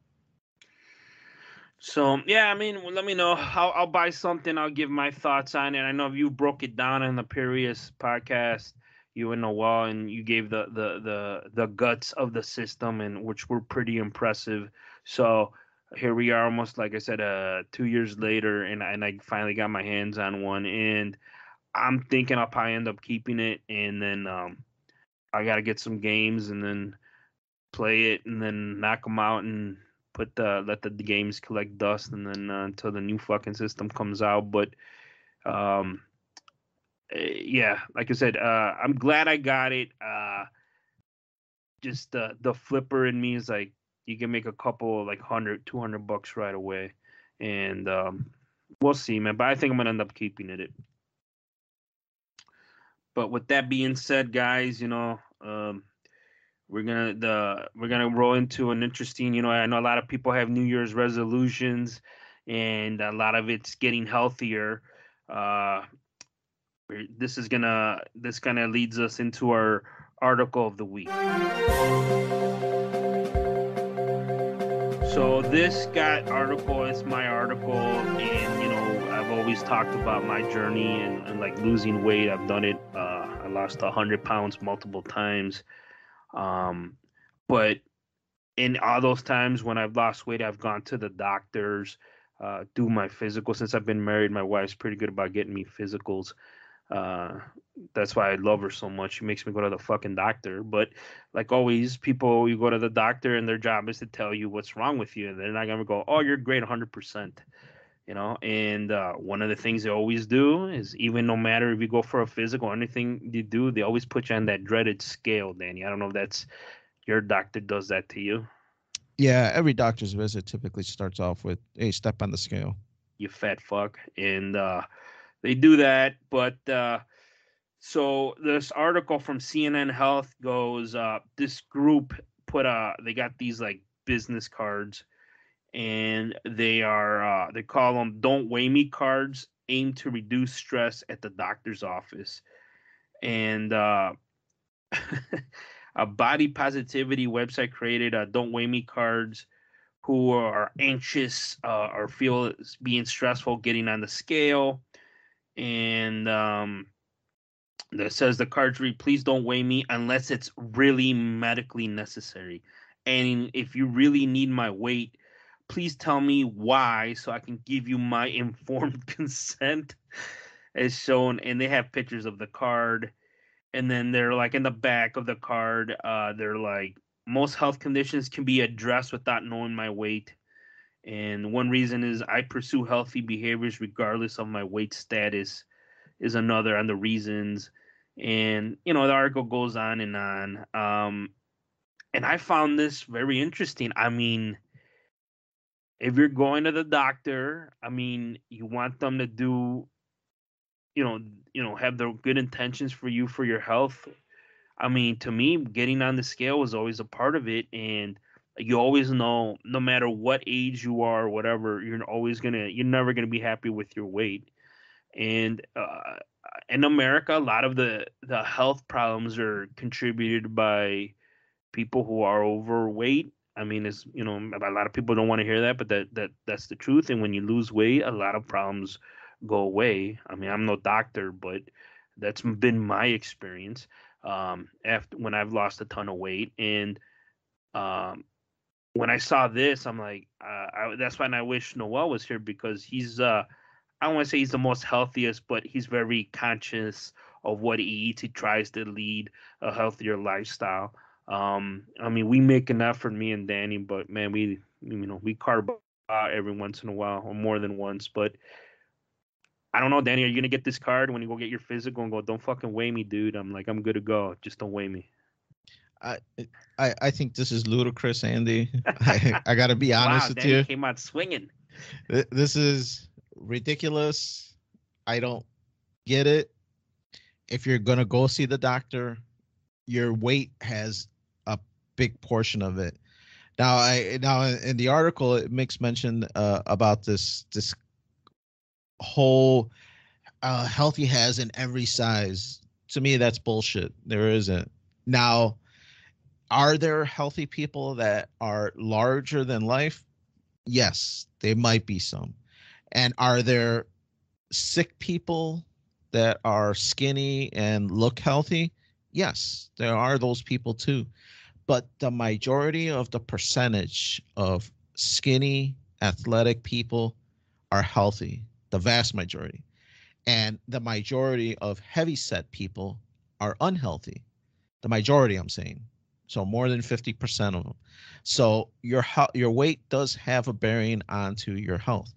So yeah, I mean, let me know. I'll buy something. I'll give my thoughts on it. I know you broke it down in the previous podcast, you and Noel, and you gave the guts of the system, and which were pretty impressive. So here we are, almost like I said, 2 years later, and I finally got my hands on one, and I'm thinking I'll probably end up keeping it, and then I got to get some games, and then play it, and then knock them out, and let the games collect dust, and then until the new fucking system comes out. But um, yeah, like I said, I'm glad I got it. Just the flipper in me is like, you can make a couple like 100, $200 right away, and we'll see, man. But I think I'm gonna end up keeping it. But with that being said, guys, we're gonna roll into an interesting. I know a lot of people have New Year's resolutions, and a lot of it's getting healthier. Uh, this kind of leads us into our article of the week. So this article is my article, and I've always talked about my journey and like losing weight. I've done it. I lost 100 pounds multiple times. But in all those times when I've lost weight, I've gone to the doctors, do my physical. Since I've been married, my wife's pretty good about getting me physicals. Uh, that's why I love her so much. She makes me go to the fucking doctor. But like always, people, you go to the doctor and their job is to tell you what's wrong with you. They're not gonna go, "Oh, you're great, 100%." And one of the things they always do is, even no matter if you go for a physical or anything you do, they always put you on that dreaded scale, Danny. I don't know if that's your doctor does that to you. Yeah, every doctor's visit typically starts off with, "Hey, step on the scale." You fat fuck. And they do that. But so this article from CNN Health goes, this group they got these like business cards, and they call them "Don't Weigh Me" cards, aimed to reduce stress at the doctor's office. And a body positivity website created "Don't Weigh Me" cards, who are anxious or feel it's being stressful getting on the scale. And that says the cards read, "Please don't weigh me unless it's really medically necessary. And if you really need my weight, please tell me why so I can give you my informed consent," as shown. And they have pictures of the card. And then they're like, in the back of the card, they're like, "Most health conditions can be addressed without knowing my weight. And one reason is I pursue healthy behaviors regardless of my weight status," is another on the reasons. And the article goes on and on. And I found this very interesting. I mean, if you're going to the doctor, I mean, you want them to do, have their good intentions for you, for your health. I mean, to me, getting on the scale was always a part of it. And you always know, no matter what age you are or whatever, you're never gonna be happy with your weight. And in America, a lot of the health problems are contributed by people who are overweight. I mean, it's a lot of people don't want to hear that, but that's the truth. And when you lose weight, a lot of problems go away. I mean, I'm no doctor, but that's been my experience. After when I've lost a ton of weight, and um, when I saw this, I'm like, that's why I wish Noel was here, because he's I don't want to say he's the most healthiest, but he's very conscious of what he eats. He tries to lead a healthier lifestyle. I mean, we make an effort, me and Danny, but man, we carb out every once in a while, or more than once. But I don't know, Danny, are you gonna get this card when you go get your physical and go, don't fucking weigh me, dude? I'm like, I'm good to go. Just don't weigh me. I I think this is ludicrous, Andy. I got to be honest Wow, with Danny you. came out swinging. This is ridiculous. I don't get it. If you're gonna go see the doctor, your weight has a big portion of it. Now in the article it makes mention about this whole healthy has in every size. To me, that's bullshit. There isn't. Now, are there healthy people that are larger than life? Yes, there might be some. And are there sick people that are skinny and look healthy? Yes, there are those people too. But the majority of the percentage of skinny, athletic people are healthy, the vast majority. And the majority of heavy set people are unhealthy. The majority, I'm saying. So more than 50% of them. So your weight does have a bearing onto your health.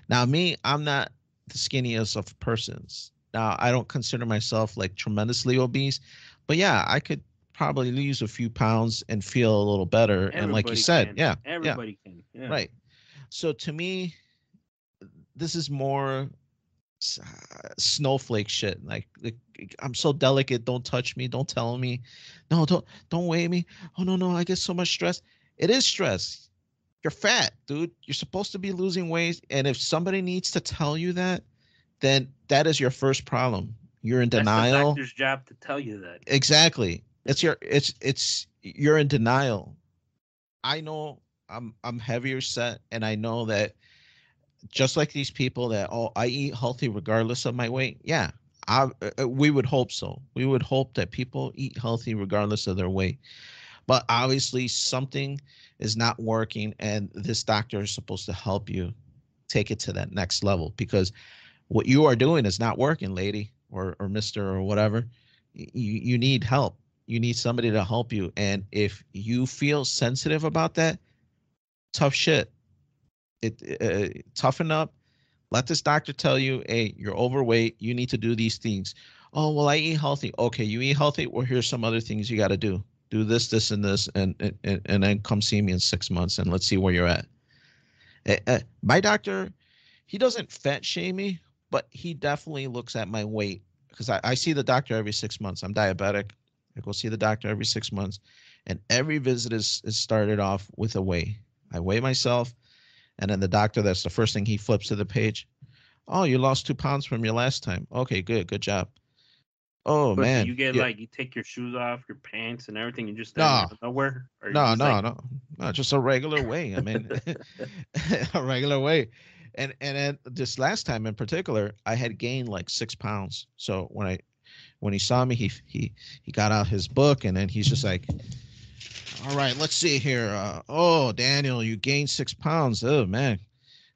Now, me, I'm not the skinniest of persons. Now, I don't consider myself like tremendously obese, but yeah, I could probably lose a few pounds and feel a little better. And like you Everybody said, can. yeah, yeah, Everybody can. Yeah. right. So to me, this is more snowflake shit. Like I'm so delicate. Don't touch me. Don't tell me. No, don't weigh me. Oh no, no. I get so much stress. It is stress. You're fat, dude. You're supposed to be losing weight. And if somebody needs to tell you that, then that is your first problem. You're in That's the denial. doctor's job to tell you that. Exactly. It's you're in denial. I know I'm heavier set, and I know that just like these people that, oh, I eat healthy regardless of my weight. Yeah, we would hope so. We would hope that people eat healthy regardless of their weight. But obviously something is not working, and this doctor is supposed to help you take it to that next level, because what you are doing is not working, lady or mister or whatever. You need help. You need somebody to help you. And if you feel sensitive about that, tough shit. Toughen up. Let this doctor tell you, hey, you're overweight. You need to do these things. Oh, well, I eat healthy. Okay, you eat healthy. Well, here's some other things you got to do. Do this, this, and this, and then come see me in 6 months and let's see where you're at. My doctor, he doesn't fat shame me, but he definitely looks at my weight, because I see the doctor every 6 months. I'm diabetic. I go see the doctor every 6 months, and every visit is started off with a weigh. I weigh myself, and then the doctor, that's the first thing he flips to the page. Oh, you lost 2 pounds from your last time. Okay, good job. Oh But do man, you get yeah. like, you take your shoes off, your pants and everything, and just stand in the No, middle of nowhere? Or you no, just like, no, no, no. Just a regular way. I mean, a regular way. And then this last time in particular, I had gained like 6 pounds. So when he saw me, he got out his book, and then he's just like, all right, let's see here. Oh, Daniel, you gained 6 pounds. Oh man,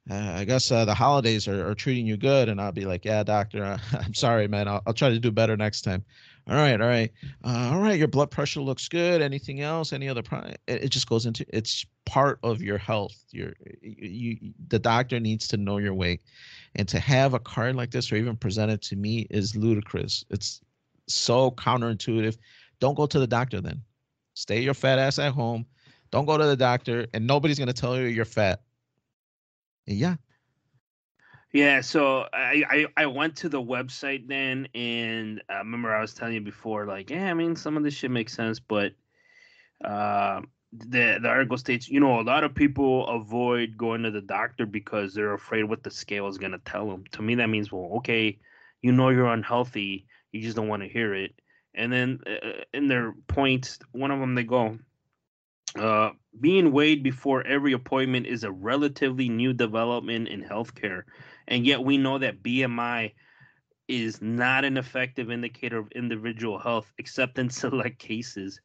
I guess the holidays are treating you good. And I'll be like, yeah, doctor, I'm sorry, man. I'll try to do better next time. All right, all right, all right. Your blood pressure looks good. Anything else? Any other problem? It just goes into, it's part of your health. The doctor needs to know your weight, and to have a card like this or even present it to me is ludicrous. It's so counterintuitive. Don't go to the doctor then. Stay your fat ass at home. Don't go to the doctor, and nobody's gonna tell you you're fat. Yeah. yeah. So I went to the website then, and I remember I was telling you before, like, yeah, I mean, some of this shit makes sense, but uh, the article states, a lot of people avoid going to the doctor because they're afraid what the scale is gonna tell them. To me, that means, well, okay, you're unhealthy, you just don't want to hear it. And then in their points, one of them, they go, being weighed before every appointment is a relatively new development in healthcare, and yet we know that BMI is not an effective indicator of individual health, except in select cases.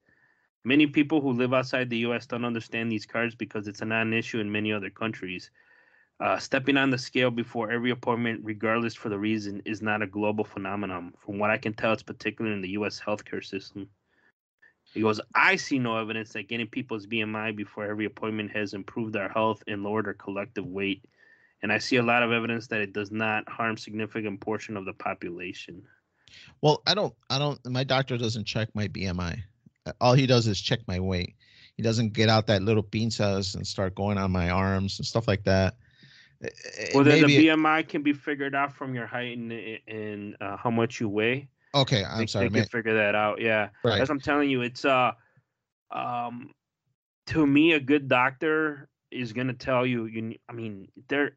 Many people who live outside the U.S. don't understand these cards because it's a non-issue in many other countries. Stepping on the scale before every appointment, regardless for the reason, is not a global phenomenon. From what I can tell, it's particular in the U.S. healthcare system. He goes, I see no evidence that getting people's BMI before every appointment has improved our health and lowered our collective weight. And I see a lot of evidence that it does not harm significant portion of the population. Well, my doctor doesn't check my BMI. All he does is check my weight. He doesn't get out that little pinzas and start going on my arms and stuff like that. Well, then the BMI can be figured out from your height and how much you weigh. Okay, I'm sorry. They can figure that out. Yeah, right. As I'm telling you, it's to me, a good doctor is gonna tell you. I mean,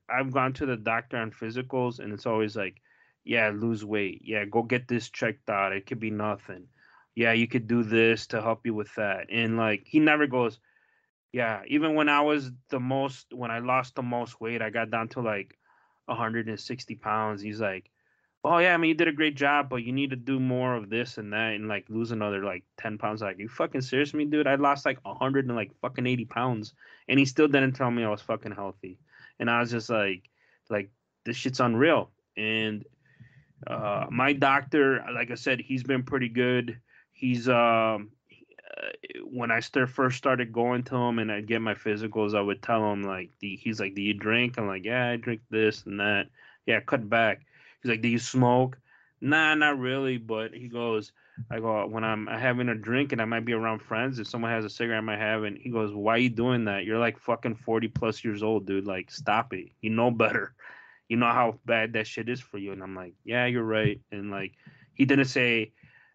I've gone to the doctor on physicals, and it's always like, yeah, lose weight. Yeah, go get this checked out. It could be nothing. Yeah, you could do this to help you with that. And like, he never goes, yeah, even when when I lost the most weight, I got down to like 160 pounds. He's like, oh yeah, I mean, you did a great job, but you need to do more of this and that and like lose another like 10 pounds. Like, you fucking serious me, dude? I lost like 100 and like fucking 80 pounds. And he still didn't tell me I was fucking healthy. And I was just like, this shit's unreal. And my doctor, like I said, he's been pretty good. He's when I first started going to him and I'd get my physicals, I would tell him like, he's like, do you drink? I'm like, yeah, I drink this and that. Yeah, cut back. He's like, do you smoke? Nah, not really. But he goes, I go, when I'm having a drink and I might be around friends, if someone has a cigarette, I might have, and he goes, why are you doing that? You're like fucking 40 plus years old, dude. Like, stop it. You know better. You know how bad that shit is for you. And I'm like, yeah, you're right. And like, he didn't say,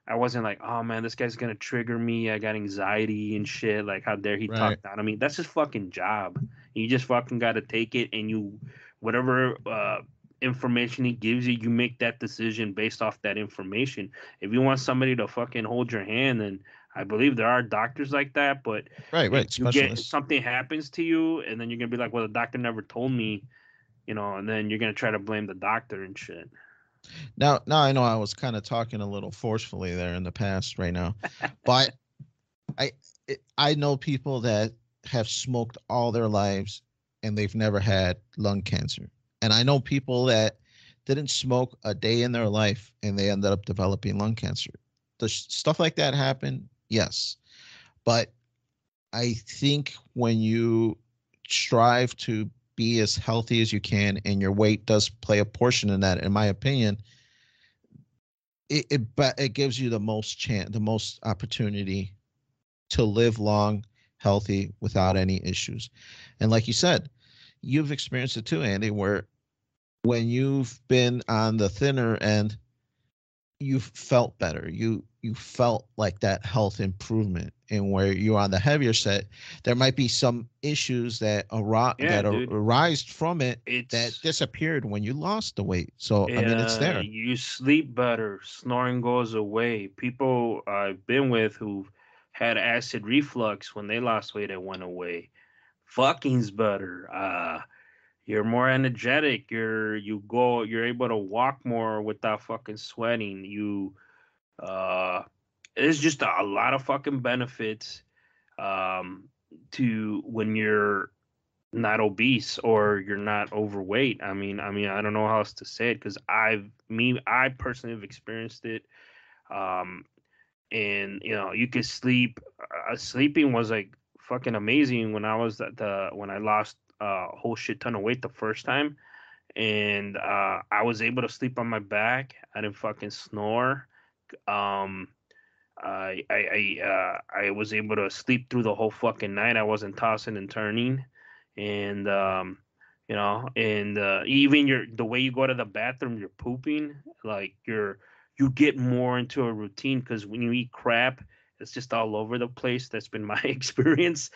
I wasn't like, oh man, this guy's gonna trigger me. I got anxiety and shit. Like, how dare he talk down? I mean, that's his fucking job. You just fucking gotta take it, and whatever information he gives you, you make that decision based off that information. If you want somebody to fucking hold your hand, then I believe there are doctors like that. But right, you get something happens to you, and then you're gonna be like, well, the doctor never told me, and then you're gonna try to blame the doctor and shit. Now I know I was kind of talking a little forcefully there in the past right now, but I know people that have smoked all their lives and they've never had lung cancer. And I know people that didn't smoke a day in their life and they ended up developing lung cancer. Does stuff like that happen? Yes. But I think when you strive to be as healthy as you can, and your weight does play a portion in that, in my opinion, it gives you the most opportunity to live long, healthy, without any issues. And like you said, you've experienced it too, Andy, where when you've been on the thinner end, you've felt better. You felt like that health improvement. And where you're on the heavier set, there might be some issues that arise from it that disappeared when you lost the weight. So I mean, it's there. You sleep better. Snoring goes away. People I've been with who had acid reflux, when they lost weight, it went away. Fucking's better. You're more energetic. You're able to walk more without fucking sweating. It's just a lot of fucking benefits to when you're not obese or you're not overweight. I mean, I don't know how else to say it, because I personally have experienced it. And you could sleep. Sleeping was like fucking amazing when when I lost a whole shit ton of weight the first time, and I was able to sleep on my back. I didn't fucking snore. I was able to sleep through the whole fucking night. I wasn't tossing and turning, and even the way you go to the bathroom, you're pooping, like you get more into a routine, because when you eat crap, it's just all over the place. That's been my experience.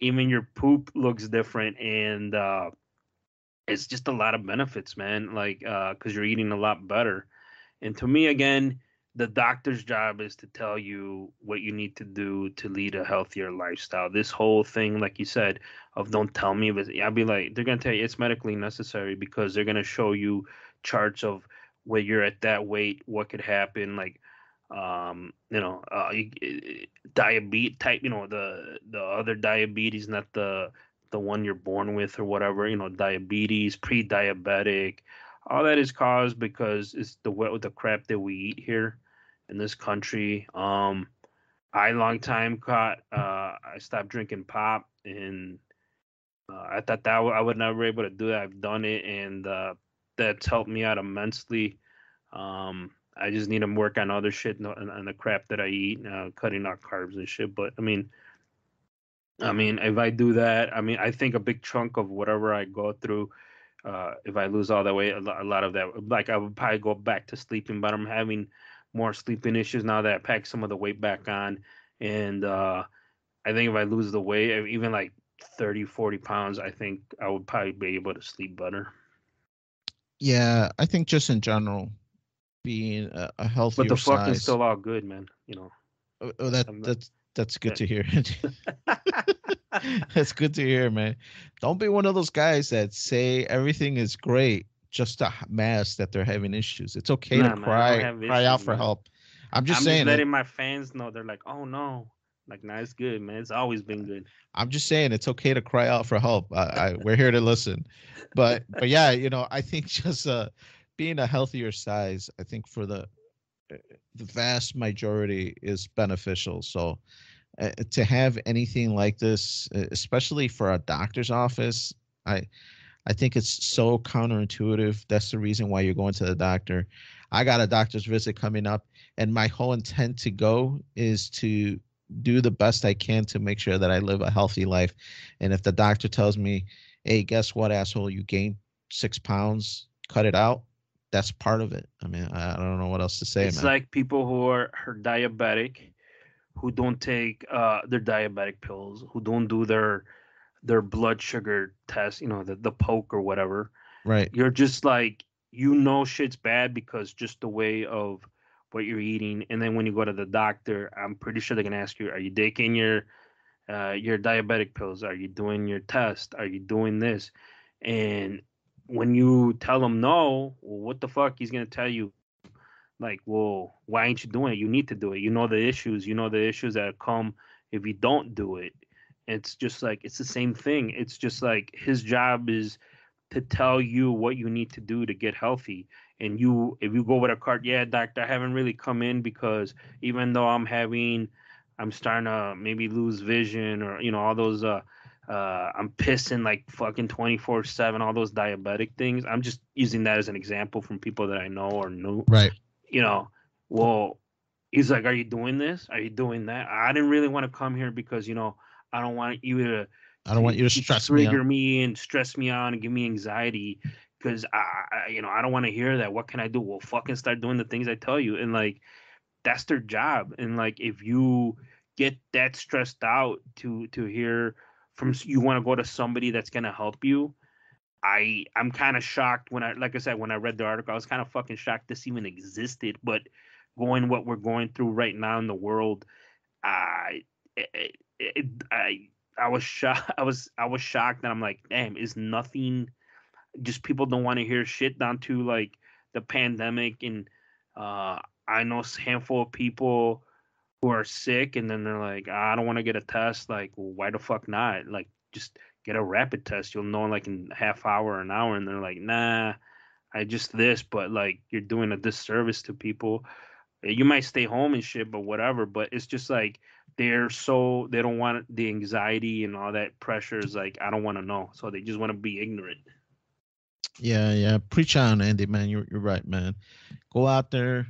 Even your poop looks different, and it's just a lot of benefits, man. Like, because you're eating a lot better. And to me, again, the doctor's job is to tell you what you need to do to lead a healthier lifestyle. This whole thing, like you said, of don't tell me, but I'll be like, they're going to tell you it's medically necessary, because they're going to show you charts of where you're at that weight, what could happen. Like, diabetes type, the other diabetes, not the one you're born with or whatever, diabetes, pre-diabetic, all that is caused because it's the crap that we eat here in this country. I long time I stopped drinking pop, and I thought that I would never be able to do that. I've done it, and that's helped me out immensely. I just need to work on other shit and the crap that I eat, cutting out carbs and shit. But I mean, if I do that, I think a big chunk of whatever I go through, if I lose all that weight, a lot of that, like I would probably go back to sleeping. But I'm having more sleeping issues now that I packed some of the weight back on, and I think if I lose the weight, even like 30, 40 pounds, I think I would probably be able to sleep better. Yeah, I think just in general, being a healthier But the fucking size. still all good, man. Oh, that's good to hear. That's good to hear, man. Don't be one of those guys that say everything is great just to mask that they're having issues. It's okay to man, I don't have cry out issues, for man. help. I'm just saying letting my fans know. They're like, oh no, like, nah, it's good, man. It's always been good. I'm just saying it's okay to cry out for help. We're here to listen, but yeah, I think just being a healthier size, I think for the vast majority is beneficial. So to have anything like this, especially for a doctor's office, I think it's so counterintuitive. That's the reason why you're going to the doctor. I got a doctor's visit coming up, and my whole intent to go is to do the best I can to make sure that I live a healthy life. And if the doctor tells me, hey, guess what, asshole, you gained 6 pounds, cut it out, that's part of it. I mean, I don't know what else to say, It's man. like people who are diabetic, who don't take their diabetic pills, who don't do their blood sugar test, the poke or whatever. Right. You're just like, shit's bad because just the way of what you're eating. And then when you go to the doctor, I'm pretty sure they're gonna ask you, are you taking your diabetic pills? Are you doing your test? Are you doing this? And when you tell him no, well, what the fuck? He's gonna tell you, like, well, why ain't you doing it? You need to do it. You know the issues. You know the issues that come if you don't do it. It's just like, it's the same thing. It's just like his job is to tell you what you need to do to get healthy. And if you go with a cart, yeah, doctor, I haven't really come in because even though I'm starting to maybe lose vision, or all those I'm pissing like fucking 24/7, all those diabetic things. I'm just using that as an example from people that I know or knew. Right. Well, he's like, are you doing this? Are you doing that? I didn't really want to come here because I don't want you to stress trigger me and stress me out and give me anxiety, because I don't want to hear that. What can I do? Well, fucking start doing the things I tell you. And like, that's their job. And like, if you get that stressed out to hear from, you want to go to somebody that's gonna help you. I'm kind of shocked when like I said, when I read the article, I was kind of fucking shocked this even existed. But what we're going through right now in the world, I was shocked. I was shocked, and I'm like, damn, is nothing. Just people don't want to hear shit down to like the pandemic, and I know a handful of people who are sick, and then they're like, I don't want to get a test. Like, well, why the fuck not? Like, just get a rapid test. You'll know like in a half hour or an hour. And they're like, nah, I just this. But like, you're doing a disservice to people. You might stay home and shit, but whatever. But it's just like, they don't want the anxiety and all that pressure. Is like, I don't want to know. So they just want to be ignorant. Yeah. Preach on, Andy, man. You're right, man. Go out there,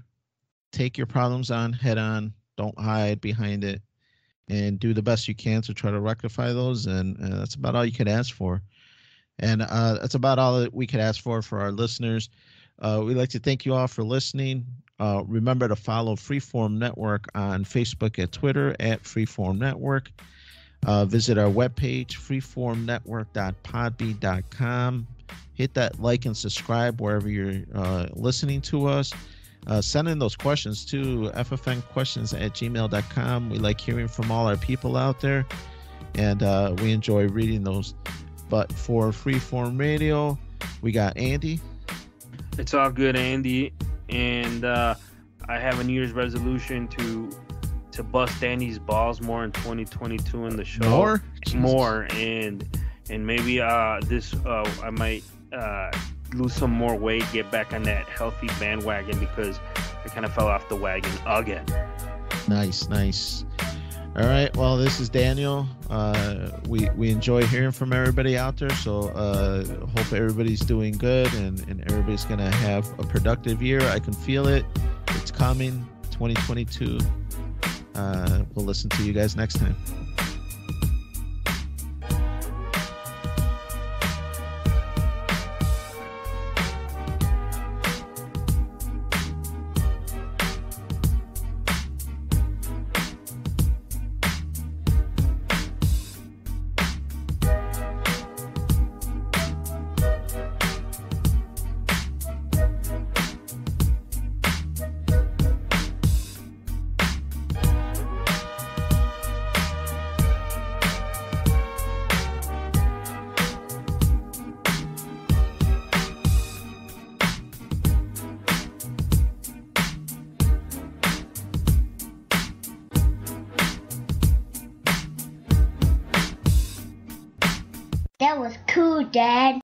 take your problems on head on. Don't hide behind it, and do the best you can to try to rectify those. And that's about all you could ask for. And that's about all that we could ask for our listeners. We'd like to thank you all for listening. Remember to follow Freeform Network on Facebook and Twitter at Freeform Network. Visit our webpage, freeformnetwork.podbean.com. Hit that like and subscribe wherever you're listening to us. Send in those questions to ffnquestions@gmail.com. We like hearing from all our people out there, and we enjoy reading those. But for Freeform Radio, we got Andy. It's all good, Andy. And I have a New Year's resolution to bust Danny's balls more in 2022 in the show. More, and maybe this I might lose some more weight, get back on that healthy bandwagon, because I kind of fell off the wagon again. Nice. All right, well, this is Daniel. We enjoy hearing from everybody out there, so hope everybody's doing good, and everybody's gonna have a productive year. I can feel it. It's coming, 2022. We'll listen to you guys next time. That was cool, Dad.